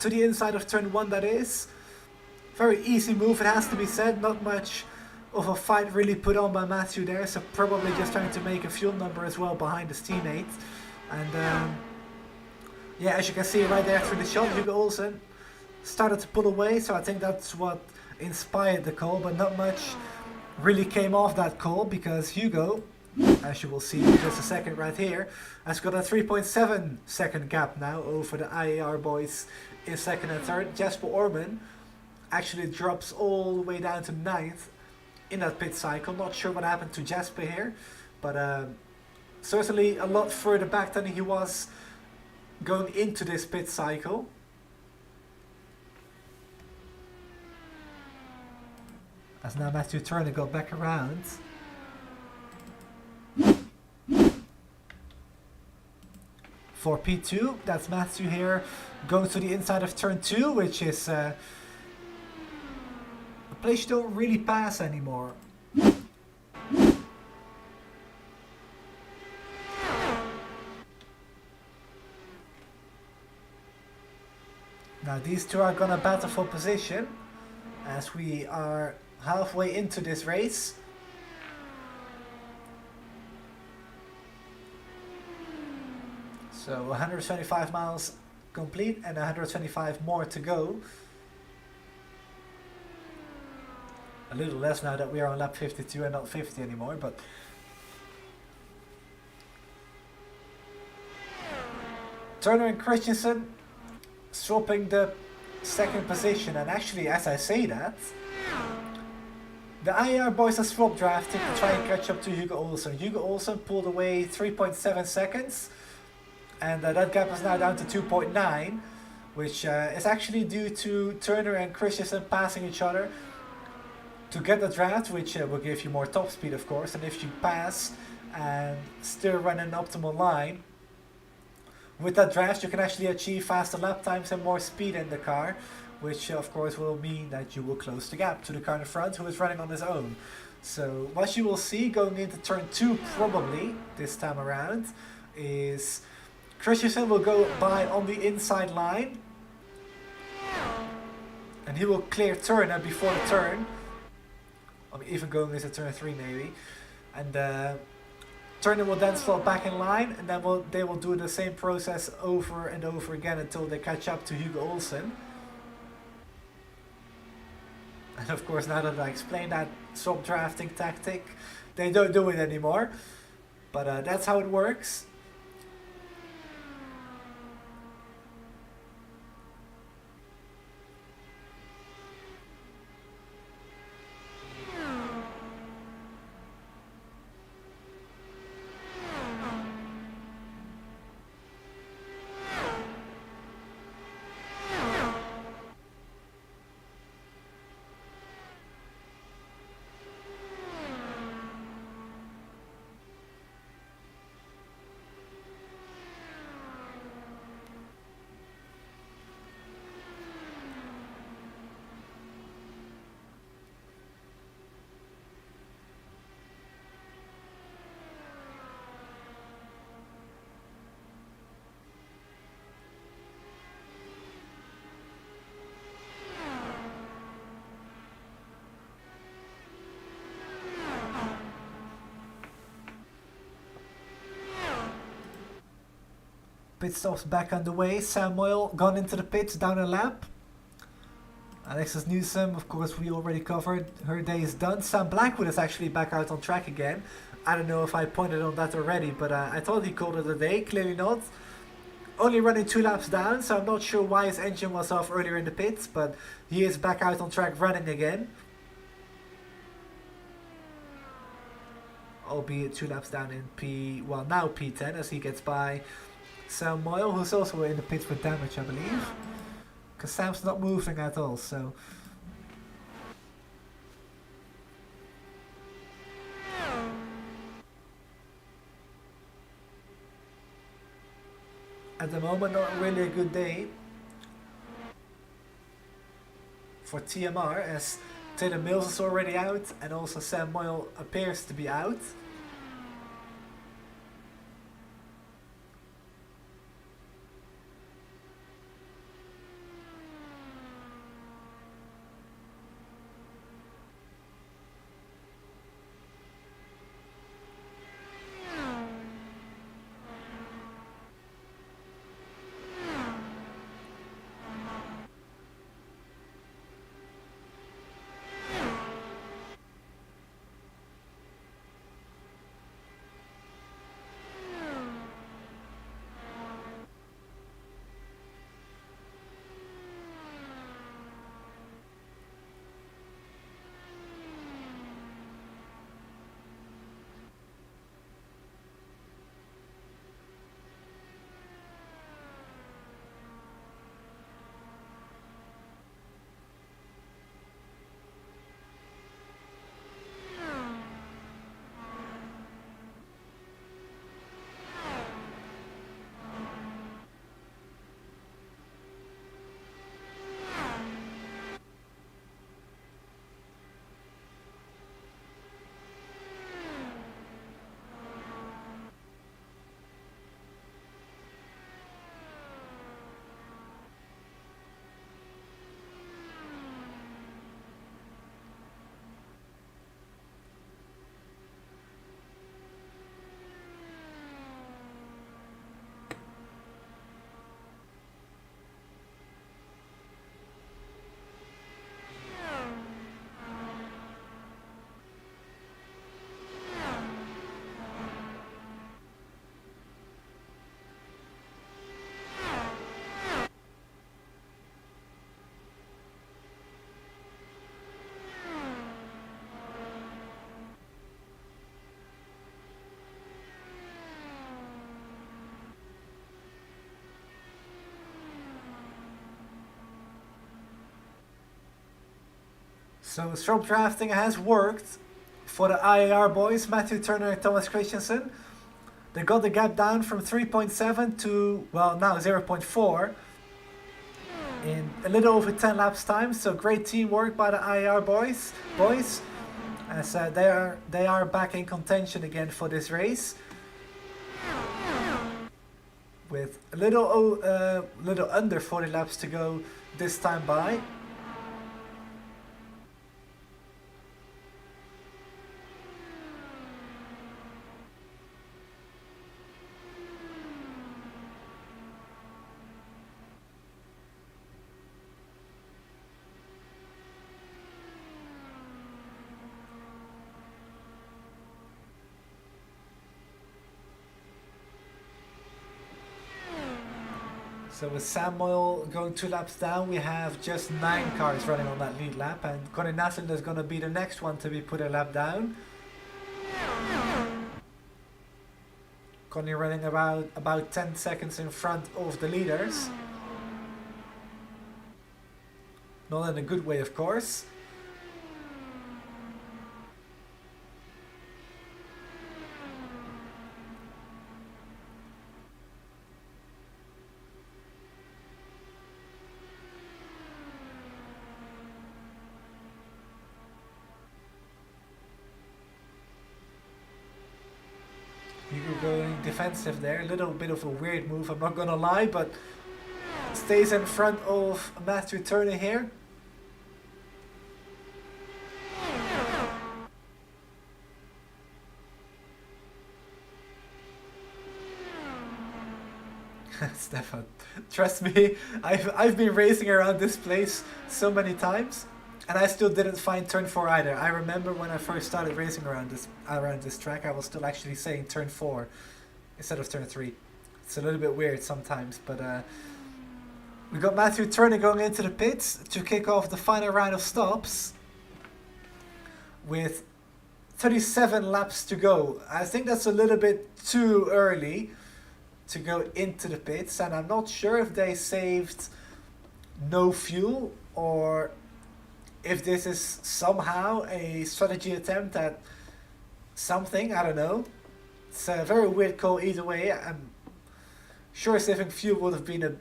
To the inside of turn 1, that is. Very easy move, it has to be said. Not much of a fight really put on by Matthew there. So probably just trying to make a fuel number as well behind his teammate. And yeah, as you can see right there through the shot, Hugo Olsen started to pull away. So I think that's what inspired the call, but not much really came off that call, because Hugo, as you will see in just a second right here, has got a 3.7 second gap now over the IAR boys in second and third. Jasper Orman actually drops all the way down to 9th in that pit cycle. Not sure what happened to Jasper here, but certainly a lot further back than he was going into this pit cycle. As now Matthew Turner got back around. For P2, that's Matthew here going to the inside of turn 2, which is a place you don't really pass anymore. Now these two are gonna battle for position as we are halfway into this race. So 125 miles complete and 125 more to go. A little less now that we are on lap 52 and not 50 anymore, but Turner and Christensen swapping the second position, and actually as I say that, the IAR boys are swap drafting to try and catch up to Hugo Olsen. Hugo Olsen pulled away 3.7 seconds, and that gap is now down to 2.9, which is actually due to Turner and Christensen passing each other to get the draft, which will give you more top speed, of course. And if you pass and still run an optimal line, with that draft you can actually achieve faster lap times and more speed in the car, which of course will mean that you will close the gap to the car in the front, who is running on his own. So what you will see going into turn 2 probably this time around is Christensen will go by on the inside line, and he will clear Turner before the turn. Even going into turn 3 maybe, and Turner will then slot back in line, and then they will do the same process over and over again until they catch up to Hugo Olsen. And of course, now that I explained that swap drafting tactic, they don't do it anymore, but that's how it works. Pit stops back underway. Sam Moyle gone into the pits, down a lap. Alexis Newsom, of course, we already covered. Her day is done. Sam Blackwood is actually back out on track again. I don't know if I pointed on that already, but I thought he called it a day. Clearly not. Only running 2 laps down, so I'm not sure why his engine was off earlier in the pits, but he is back out on track running again. Albeit 2 laps down in now P10, as he gets by Sam Moyle, who's also in the pits with damage, I believe. Because Sam's not moving at all, so... At the moment, not really a good day for TMR, as Taylor Mills is already out, and also Sam Moyle appears to be out. So strobe drafting has worked for the IAR boys, Matthew Turner and Thomas Christensen. They got the gap down from 3.7 to, well, now 0.4 in a little over 10 laps time. So great teamwork by the IAR boys. As they are back in contention again for this race, with a little under 40 laps to go this time by. So with Samuel going 2 laps down, we have just 9 cars running on that lead lap, and Connie Naslund is going to be the next one to be put a lap down. Connie running about 10 seconds in front of the leaders. Not in a good way, of course. Hugo going defensive there, a little bit of a weird move, I'm not gonna lie, but stays in front of Matthew Turner here. Stefan, trust me, I've been racing around this place so many times, and I still didn't find turn 4 either. I remember when I first started racing around this track, I was still actually saying turn 4 instead of turn 3. It's a little bit weird sometimes, but we got Matthew Turner going into the pits to kick off the final round of stops with 37 laps to go. I think that's a little bit too early to go into the pits, and I'm not sure if they saved no fuel or if this is somehow a strategy attempt at something. I don't know. It's a very weird call either way. I'm sure saving fuel would have been a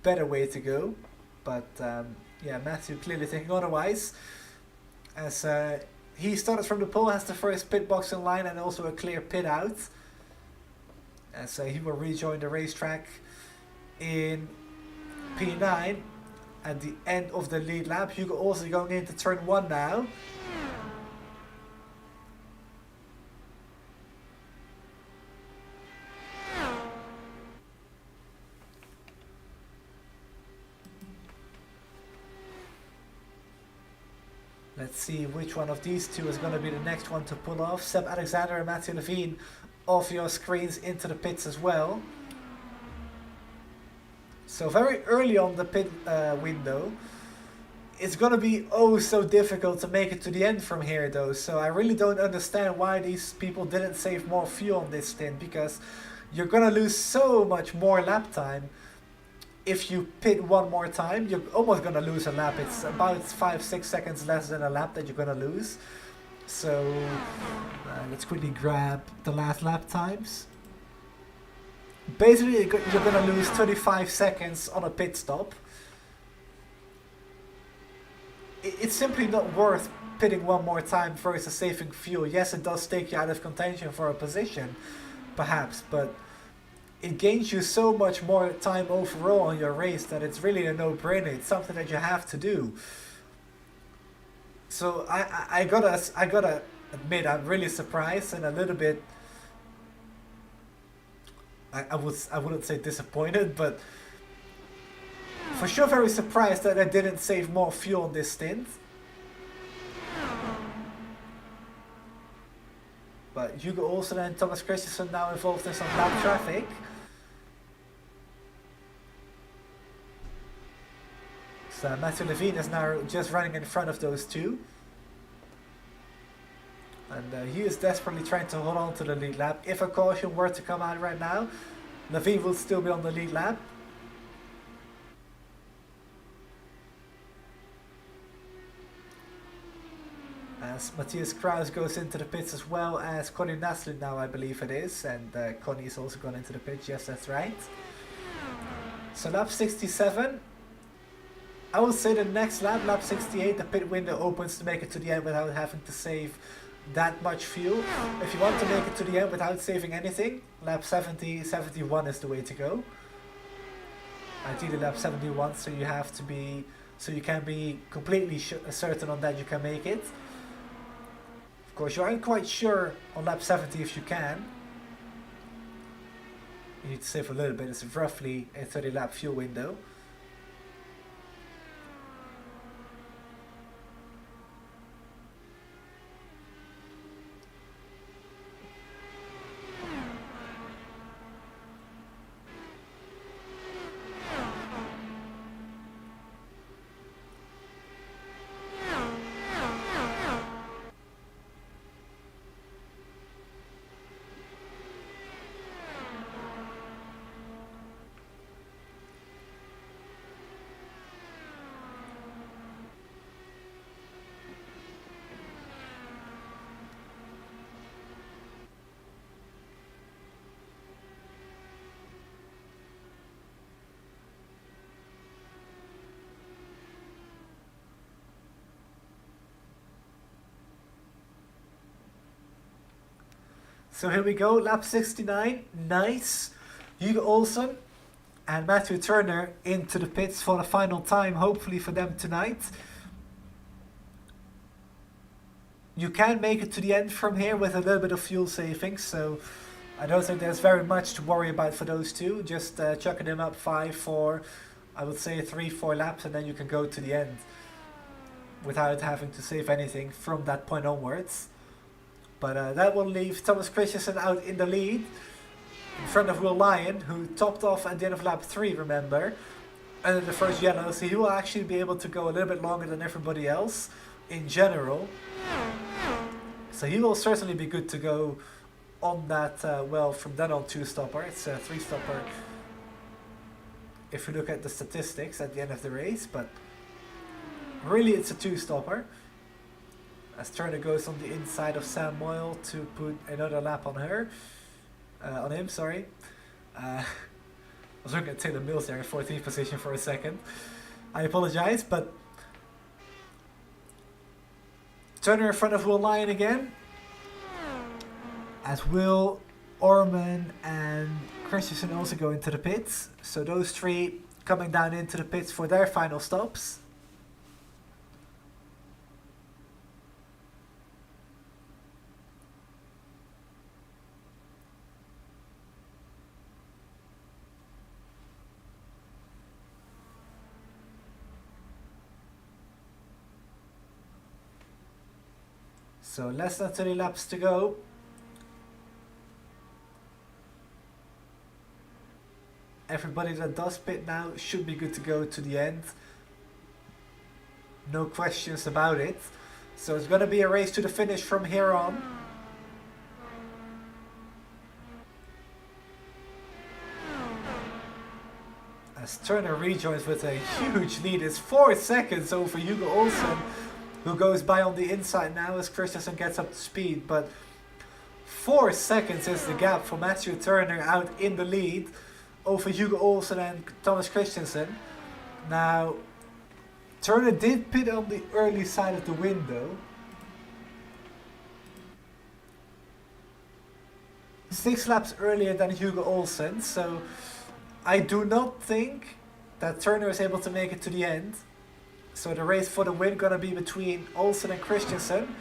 better way to go, but yeah, Matthew clearly thinking otherwise, as he started from the pole, has the first pit box in line and also a clear pit out. And so he will rejoin the racetrack in P9 at the end of the lead lap. Hugo also going into turn 1 now. Let's see which one of these two is going to be the next one to pull off. Seb Alexander and Mathieu Levine off your screens into the pits as well. So very early on the pit window. It's going to be oh so difficult to make it to the end from here though. So I really don't understand why these people didn't save more fuel on this stint, because you're going to lose so much more lap time. If you pit one more time, you're almost going to lose a lap. It's about 5-6 seconds less than a lap that you're going to lose. So let's quickly grab the last lap times. Basically, you're going to lose 35 seconds on a pit stop. It's simply not worth pitting one more time versus saving fuel. Yes, it does take you out of contention for a position, perhaps, but it gains you so much more time overall on your race that it's really a no-brainer. It's something that you have to do. So I gotta admit, I'm really surprised and a little bit, I wouldn't say disappointed, but for sure very surprised that I didn't save more fuel on this stint. But Hugo Olsen and Thomas Christensen now involved in some lap traffic. So Mathieu Levine is now just running in front of those two. And he is desperately trying to hold on to the lead lap. If a caution were to come out right now, Levine will still be on the lead lap. As Matthias Kraus goes into the pits as well as Connie Naslund now, I believe it is. And Connie's also gone into the pits, yes, that's right. So lap 67. I will say the next lap, lap 68, the pit window opens to make it to the end without having to save that much fuel. If you want to make it to the end without saving anything, lap 70, 71 is the way to go. Ideally lap 71, so you have to be, so you can be completely certain on that you can make it. Of course, you aren't quite sure on lap 70 if you can. You need to save a little bit. It's roughly a 30 lap fuel window. So here we go, lap 69, nice. Hugo Olsen and Matthew Turner into the pits for the final time, hopefully for them tonight. You can make it to the end from here with a little bit of fuel savings, so I don't think there's very much to worry about for those two. Just chucking them up 5, 4, I would say 3, 4 laps, and then you can go to the end without having to save anything from that point onwards. But that will leave Thomas Christensen out in the lead, in front of Will Lyon, who topped off at the end of lap 3, remember, under the first yellow, so he will actually be able to go a little bit longer than everybody else in general. So he will certainly be good to go on that, well, from then on 2-stopper. It's a 3-stopper if you look at the statistics at the end of the race, but really it's a 2-stopper. As Turner goes on the inside of Sam Moyle to put another lap on her. On him, sorry. I was looking at Taylor Mills there in 14th position for a second. I apologize, but Turner in front of Will Lyon again. As Will, Orman and Christensen also go into the pits. So those three coming down into the pits for their final stops. So less than 30 laps to go. Everybody that does pit now should be good to go to the end. No questions about it. So it's going to be a race to the finish from here on. As Turner rejoins with a huge lead. It's 4 seconds over Hugo Olsen, who goes by on the inside now as Christensen gets up to speed. But 4 seconds is the gap for Matthew Turner out in the lead over Hugo Olsen and Thomas Christensen. Now, Turner did pit on the early side of the window. 6 laps earlier than Hugo Olsen, so I do not think that Turner is able to make it to the end. So the race for the win gonna be between Olsen and Christensen,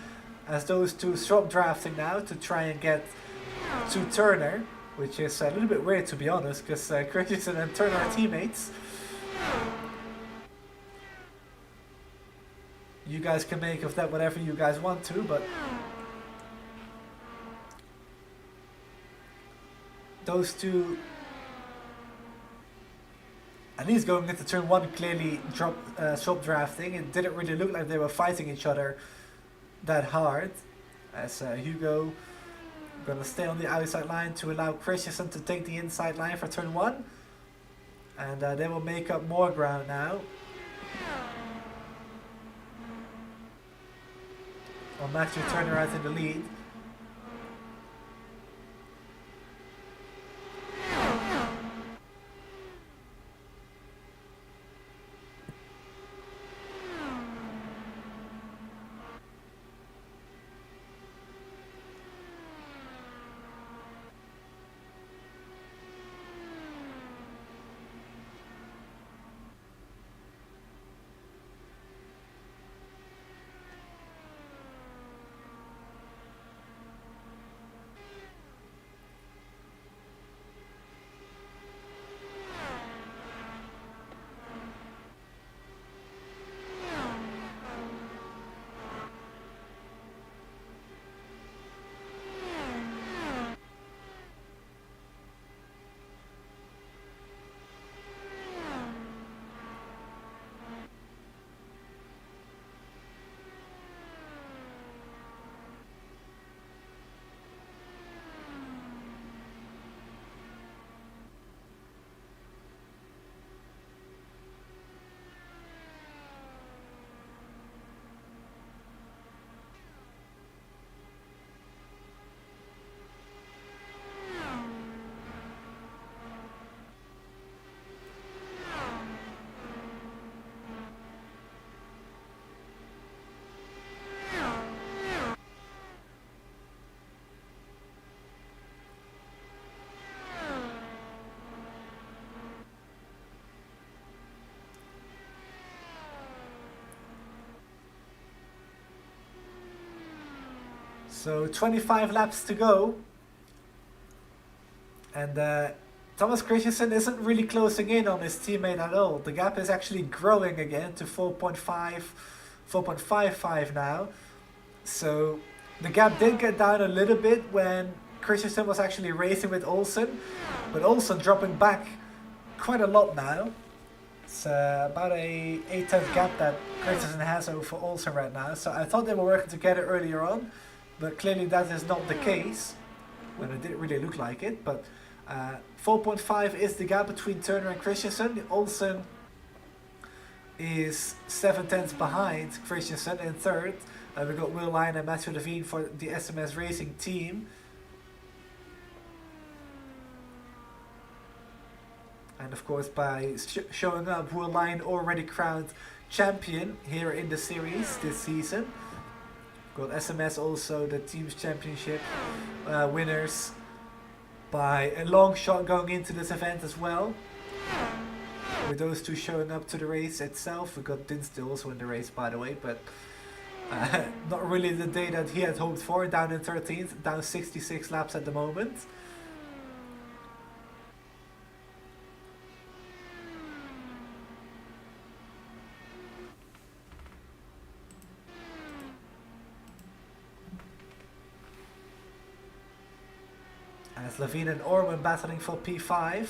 as those two swap drafting now to try and get to Turner, which is a little bit weird to be honest, because Christensen and Turner are teammates. You guys can make of that whatever you guys want to, but those two, at least going into turn 1, clearly swap drafting. It didn't really look like they were fighting each other that hard. As Hugo gonna stay on the outside line to allow Christensen to take the inside line for turn 1. And they will make up more ground now. or Matthew Turner out in the lead. So 25 laps to go. And Thomas Christensen isn't really closing in on his teammate at all. The gap is actually growing again to 4.55 now. So the gap did get down a little bit when Christensen was actually racing with Olsen. But Olsen dropping back quite a lot now. It's about a 8-tenth gap that Christensen has over Olsen right now. So I thought they were working together earlier on. But clearly that is not the case. Well, it didn't really look like it. But 4.5 is the gap between Turner and Christensen. Olsen is 7 tenths behind Christensen in third. We got Will Lyon and Matthew Levine for the SMS Racing team. And of course, by showing up, Will Lyon already crowned champion here in the series this season. Got SMS also the team's championship winners by a long shot going into this event as well. With those two showing up to the race itself. We got Dinstill also in the race, by the way, but not really the day that he had hoped for. Down in 13th, down 66 laps at the moment. As Levine and Orman battling for P5.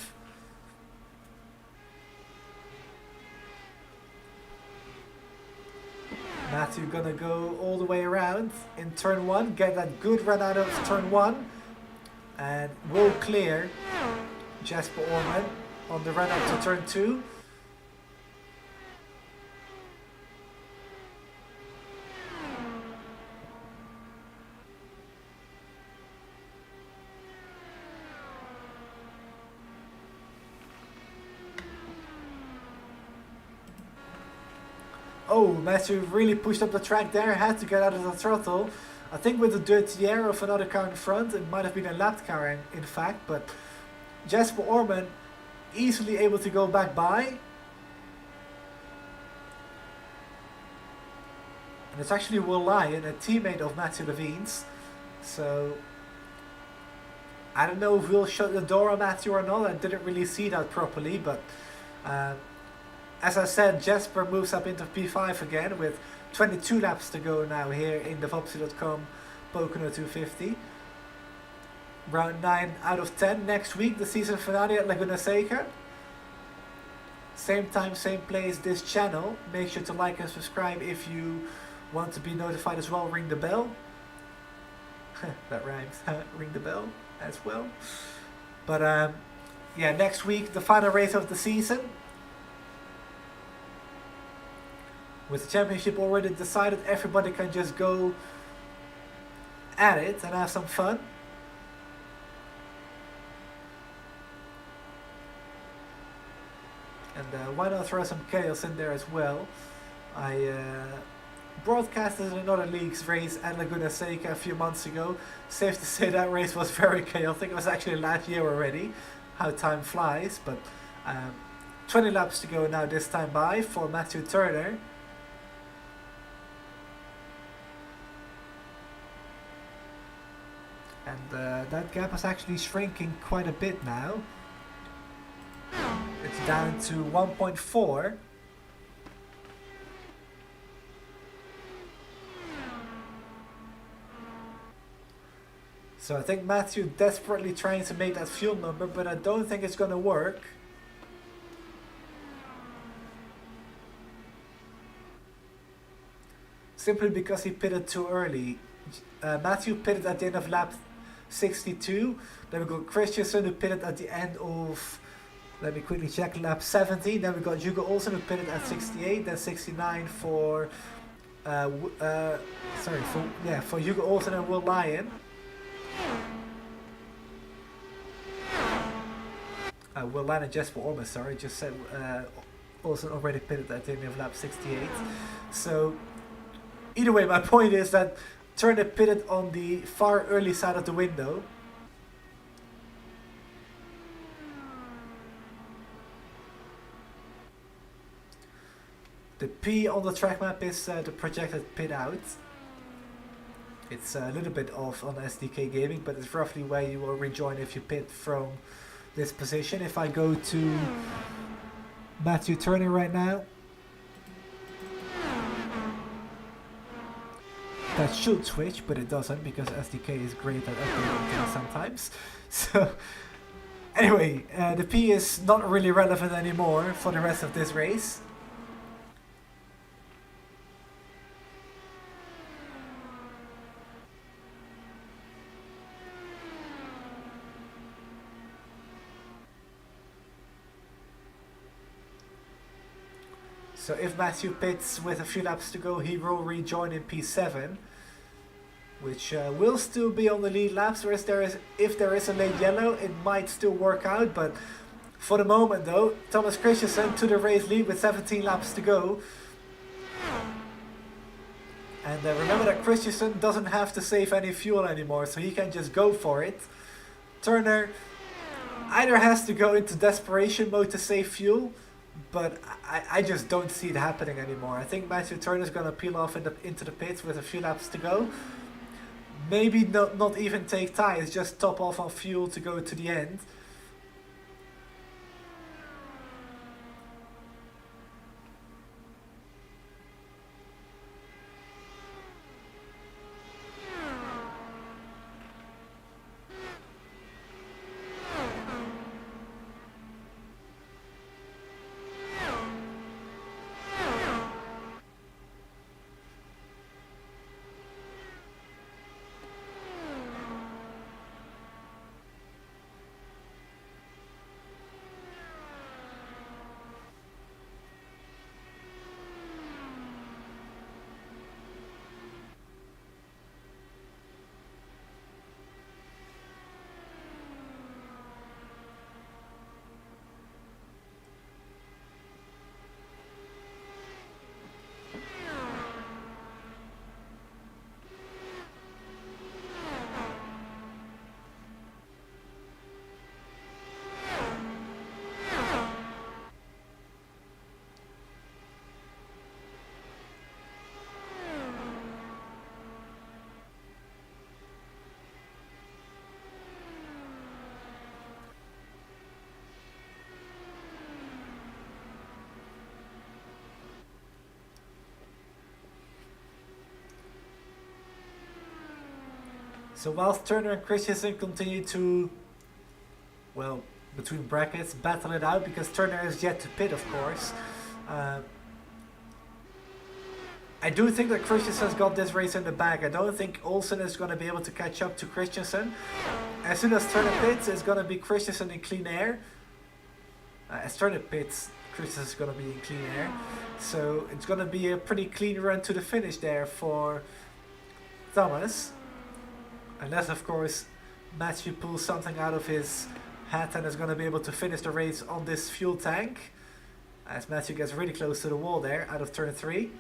Matthew gonna go all the way around in turn 1, get that good run out of turn 1, and will clear Jasper Orman on the run up to turn 2. Oh, Matthew really pushed up the track there, had to get out of the throttle. I think with the dirty air of another car in front, it might have been a lapped car in fact, but Jasper Orman easily able to go back by. And it's actually Will Lyon, a teammate of Matthew Levine's. So I don't know if we'll shut the door on Matthew or not. I didn't really see that properly, but as I said, Jasper moves up into P5 again with 22 laps to go now here in the Vopsy.com Pocono 250. Round 9 out of 10 next week, the season finale at Laguna Seca. Same time, same place, this channel. Make sure to like and subscribe if you want to be notified as well. Ring the bell. That rhymes. Ring the bell as well. But yeah, next week, the final race of the season. With the championship already decided, everybody can just go at it and have some fun. And why not throw some chaos in there as well? I broadcasted another league's race at Laguna Seca a few months ago. Safe to say that race was very chaotic. It was actually last year already. How time flies, but 20 laps to go now this time by for Matthew Turner. And that gap is actually shrinking quite a bit now. It's down to 1.4. So I think Matthew desperately trying to make that fuel number, but I don't think it's going to work. Simply because he pitted too early. Matthew pitted at the end of lap 62. Then we got Christensen who pitted at the end of, let me quickly check, lap 70. Then we got Hugo Olsen who pitted at 68. Then 69 for, for Hugo Olsen and Will Lyon. Will Lyon and Jesper Orman, sorry, just said Olsen already pitted at the end of lap 68. So either way, my point is that Turner pitted on the far early side of the window. The P on the track map is the projected pit out. It's a little bit off on SDK Gaming, but it's roughly where you will rejoin if you pit from this position. If I go to Matthew Turner right now, that should switch, but it doesn't because SDK is great at updating things sometimes. So anyway, the P is not really relevant anymore for the rest of this race. So if Matthew pits with a few laps to go, he will rejoin in P7, which will still be on the lead laps. Whereas if there is a late yellow, it might still work out. But for the moment, though, Thomas Christensen to the race lead with 17 laps to go. And remember that Christensen doesn't have to save any fuel anymore, so he can just go for it. Turner either has to go into desperation mode to save fuel, but I just don't see it happening anymore. I think Matthew Turner is going to peel off into the pits with a few laps to go. Maybe not even take tires, just top off on fuel to go to the end. So whilst Turner and Christensen continue to, well, between brackets, battle it out, because Turner is yet to pit, of course. I do think that Christensen's got this race in the bag. I don't think Olsen is going to be able to catch up to Christensen. As soon as Turner pits, it's going to be Christensen in clean air. As Turner pits, Christensen's going to be in clean air. So it's going to be a pretty clean run to the finish there for Thomas. Unless, of course, Matthew pulls something out of his hat and is going to be able to finish the race on this fuel tank. As Matthew gets really close to the wall there, out of turn 3.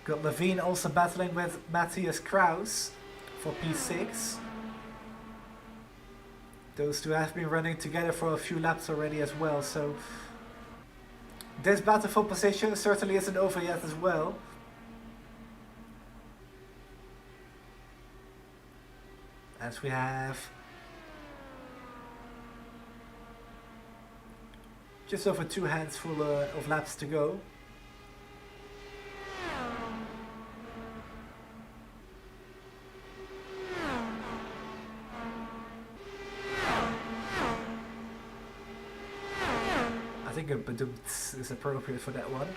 Got Levine also battling with Matthias Kraus for P6. Those two have been running together for a few laps already as well, so this battle for position certainly isn't over yet as well. As we have just over 2 handfuls of laps to go. I think a badooms is appropriate for that one.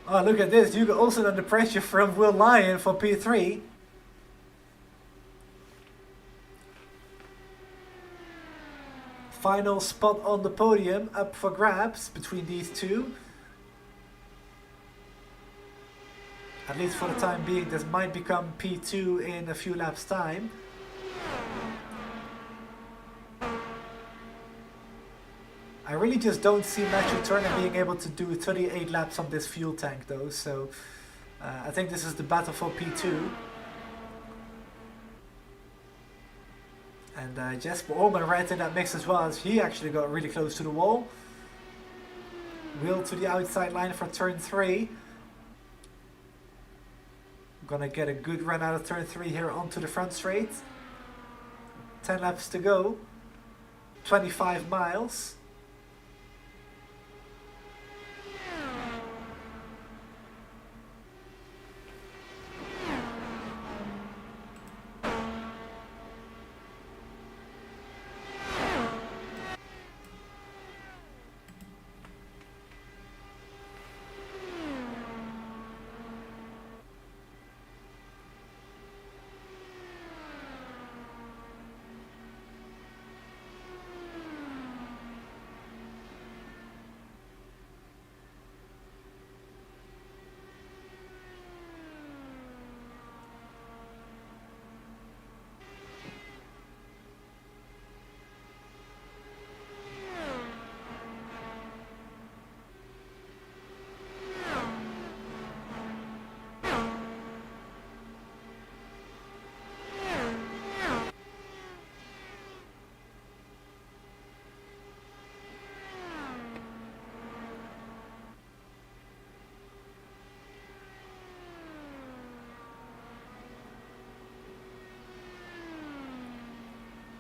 Oh, look at this. You got also under pressure from Will Lyon for P3. Final spot on the podium up for grabs between these two. At least for the time being, this might become P2 in a few laps' time. I really just don't see Matthew Turner being able to do 38 laps on this fuel tank though, so I think this is the battle for P2. And Jesper Orman right in that mix as well, as he actually got really close to the wall. Wheel to the outside line for turn 3. Gonna get a good run out of turn 3 here onto the front straight. 10 laps to go. 25 miles.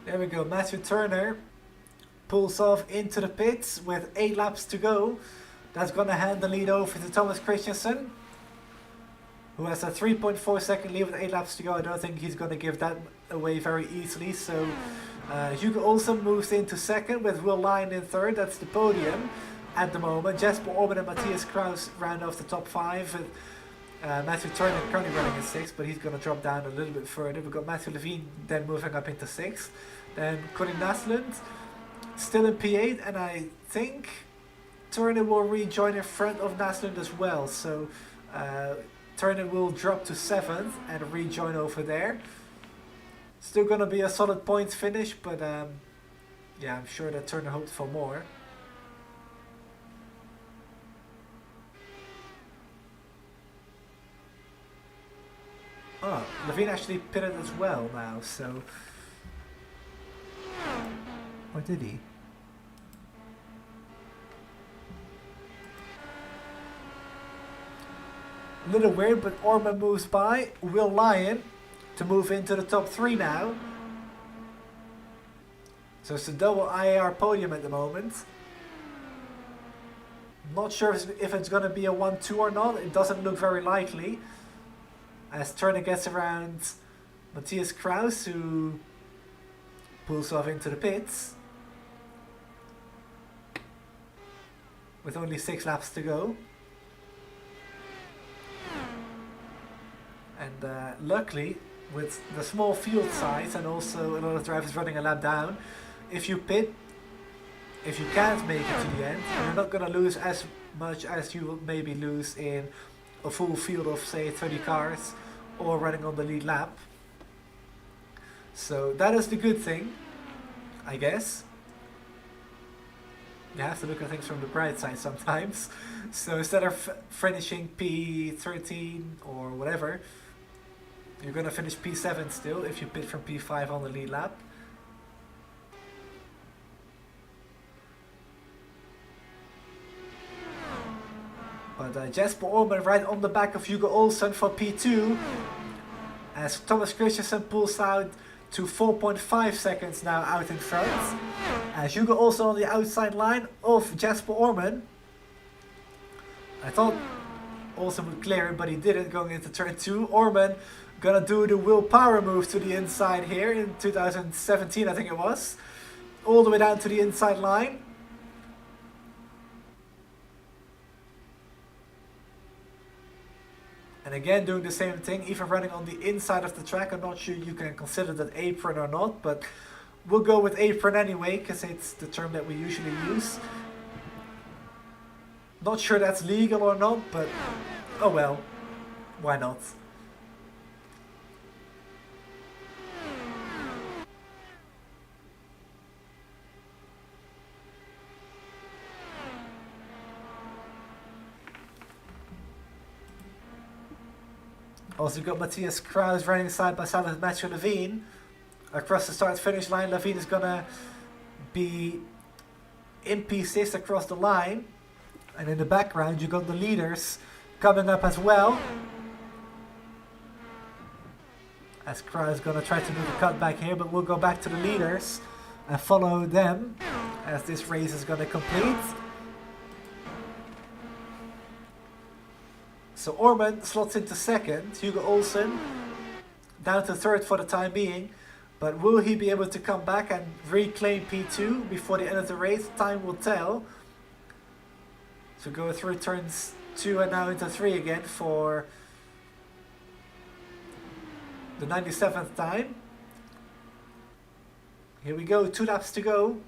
There we go, Matthew Turner pulls off into the pits with 8 laps to go. That's going to hand the lead over to Thomas Christensen, who has a 3.4 second lead with 8 laps to go. I don't think he's going to give that away very easily. So Hugo Olsen moves into second with Will Lyon in third. That's the podium at the moment. Jesper Orban and Matthias Kraus round off the top 5. With, Matthew Turner currently running in 6th, but he's going to drop down a little bit further. We've got Matthew Levine then moving up into 6th. Then Colin Naslund still in P8, and I think Turner will rejoin in front of Naslund as well. So Turner will drop to 7th and rejoin over there. Still going to be a solid points finish, but yeah, I'm sure that Turner hoped for more. Oh, Levine actually pitted as well now, so... Or did he? A little weird, but Orman moves by. Will Lyon to move into the top 3 now. So it's a double IAR podium at the moment. Not sure if it's going to be a 1-2 or not. It doesn't look very likely. As Turner gets around Matthias Kraus, who pulls off into the pits. With only 6 laps to go. And luckily, with the small field size and also a lot of drivers running a lap down, if you pit, if you can't make it to the end, you're not going to lose as much as you will maybe lose in a full field of say 30 cars or running on the lead lap. So that is the good thing, I guess. You have to look at things from the bright side sometimes. So instead of finishing P13 or whatever, you're going to finish P7 still if you pit from P5 on the lead lap. But Jesper Orman right on the back of Hugo Olsen for P2. As Thomas Christensen pulls out to 4.5 seconds now out in front. As Hugo Olsen on the outside line of Jesper Orman. I thought Olsen would clear him, but he didn't going into turn 2. Orman gonna do the Will Power move to the inside here in 2017, I think it was. All the way down to the inside line. And again doing the same thing, even running on the inside of the track. I'm not sure you can consider that apron or not, but we'll go with apron anyway, because it's the term that we usually use. Not sure that's legal or not, but oh well, why not? Also got Matthias Kraus running side by side with Mathieu Levine. Across the start-finish line, Levine is gonna be in P6 across the line. And in the background, you got the leaders coming up as well. As Kraus is gonna try to do the cutback here, but we'll go back to the leaders and follow them as this race is gonna complete. So Orman slots into second, Hugo Olsen down to third for the time being. But will he be able to come back and reclaim P2 before the end of the race? Time will tell. So go through turns 2 and now into 3 again for the 97th time. Here we go, 2 laps to go.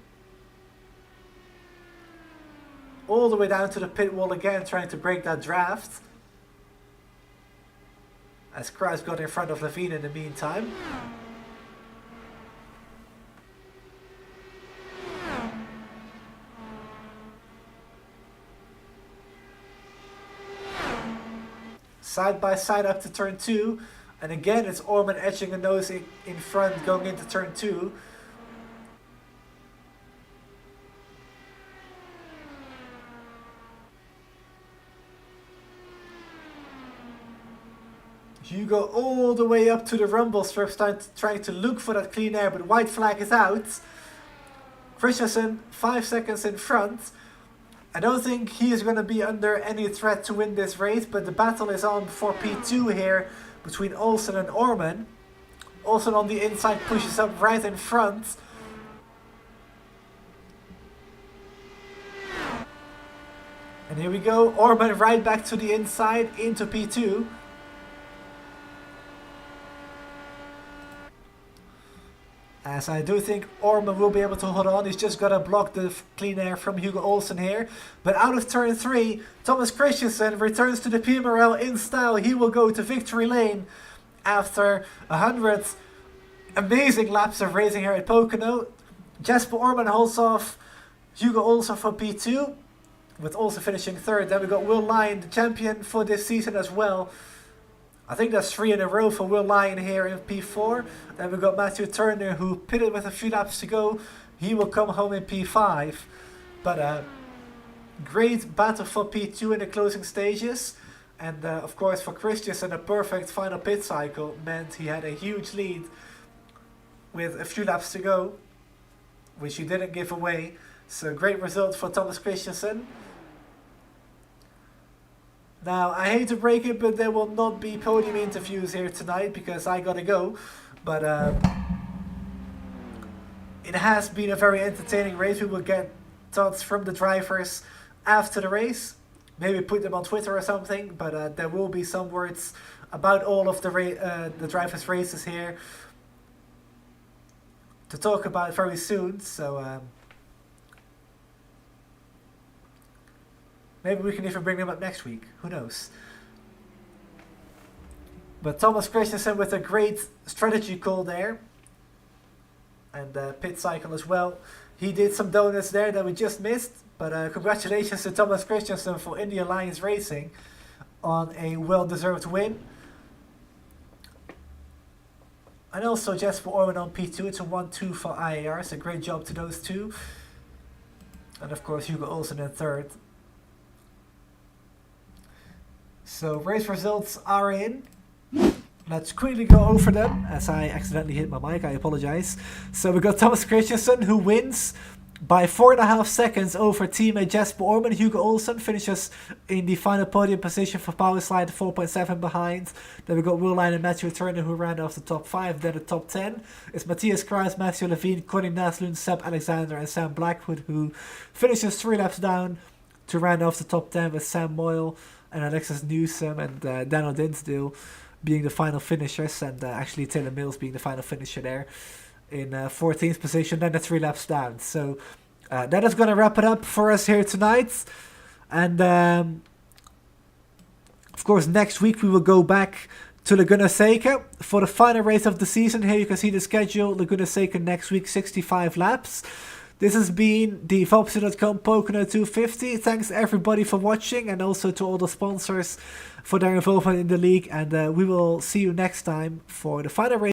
All the way down to the pit wall again, trying to break that draft. As Kraus got in front of Levine in the meantime. Side by side up to turn 2. And again, it's Orman edging a nose in front going into turn 2. Hugo all the way up to the rumble strips trying to look for that clean air, but white flag is out. Christensen 5 seconds in front. I don't think he is going to be under any threat to win this race, but the battle is on for P2 here between Olsen and Orman. Olsen on the inside pushes up right in front. And here we go, Orman right back to the inside into P2. As I do think Orman will be able to hold on. He's just got to block the clean air from Hugo Olsen here. But out of turn 3, Thomas Christensen returns to the PMRL in style. He will go to victory lane after 100 amazing laps of racing here at Pocono. Jesper Orman holds off Hugo Olsen for P2, with Olsen finishing third. Then we got Will Lyon, the champion for this season as well. I think that's 3 in a row for Will Lyon here in P4. Then we got Matthew Turner, who pitted with a few laps to go. He will come home in P5. But great battle for P2 in the closing stages. And of course for Christensen, a perfect final pit cycle meant he had a huge lead with a few laps to go, which he didn't give away. So great result for Thomas Christensen. Now, I hate to break it, but there will not be podium interviews here tonight because I gotta go. But it has been a very entertaining race. We will get thoughts from the drivers after the race. Maybe put them on Twitter or something. But there will be some words about all of the drivers' races here to talk about very soon. So maybe we can even bring them up next week. Who knows? But Thomas Christensen with a great strategy call there. And pit cycle as well. He did some donuts there that we just missed. But congratulations to Thomas Christensen for Indy Alliance Racing on a well-deserved win. And also Jesper Orman on P2. It's a 1-2 for IAR. So great job to those two. And of course Hugo Olsen in third. So race results are in. Let's quickly go over them as I accidentally hit my mic. I apologize. So we got Thomas Christensen who wins by 4.5 seconds over teammate Jesper Orman. Hugo Olsen finishes in the final podium position for Powerslide, 4.7 behind. Then we got Will Line and Matthew Turner who ran off the top 5. Then the top 10 is Matthias Kruis, Matthew Levine, Connie Naslund, Seb Alexander and Sam Blackwood, who finishes 3 laps down to round off the top 10 with Sam Moyle and Alexis Newsom and Daniel Dinsdale being the final finishers, and actually Taylor Mills being the final finisher there in 14th position, then the 3 laps down. So that is going to wrap it up for us here tonight. And of course next week we will go back to Laguna Seca for the final race of the season. Here you can see the schedule. Laguna Seca next week, 65 laps. This has been the Vopsy.com Pocono 250. Thanks everybody for watching, and also to all the sponsors for their involvement in the league. And we will see you next time for the final race.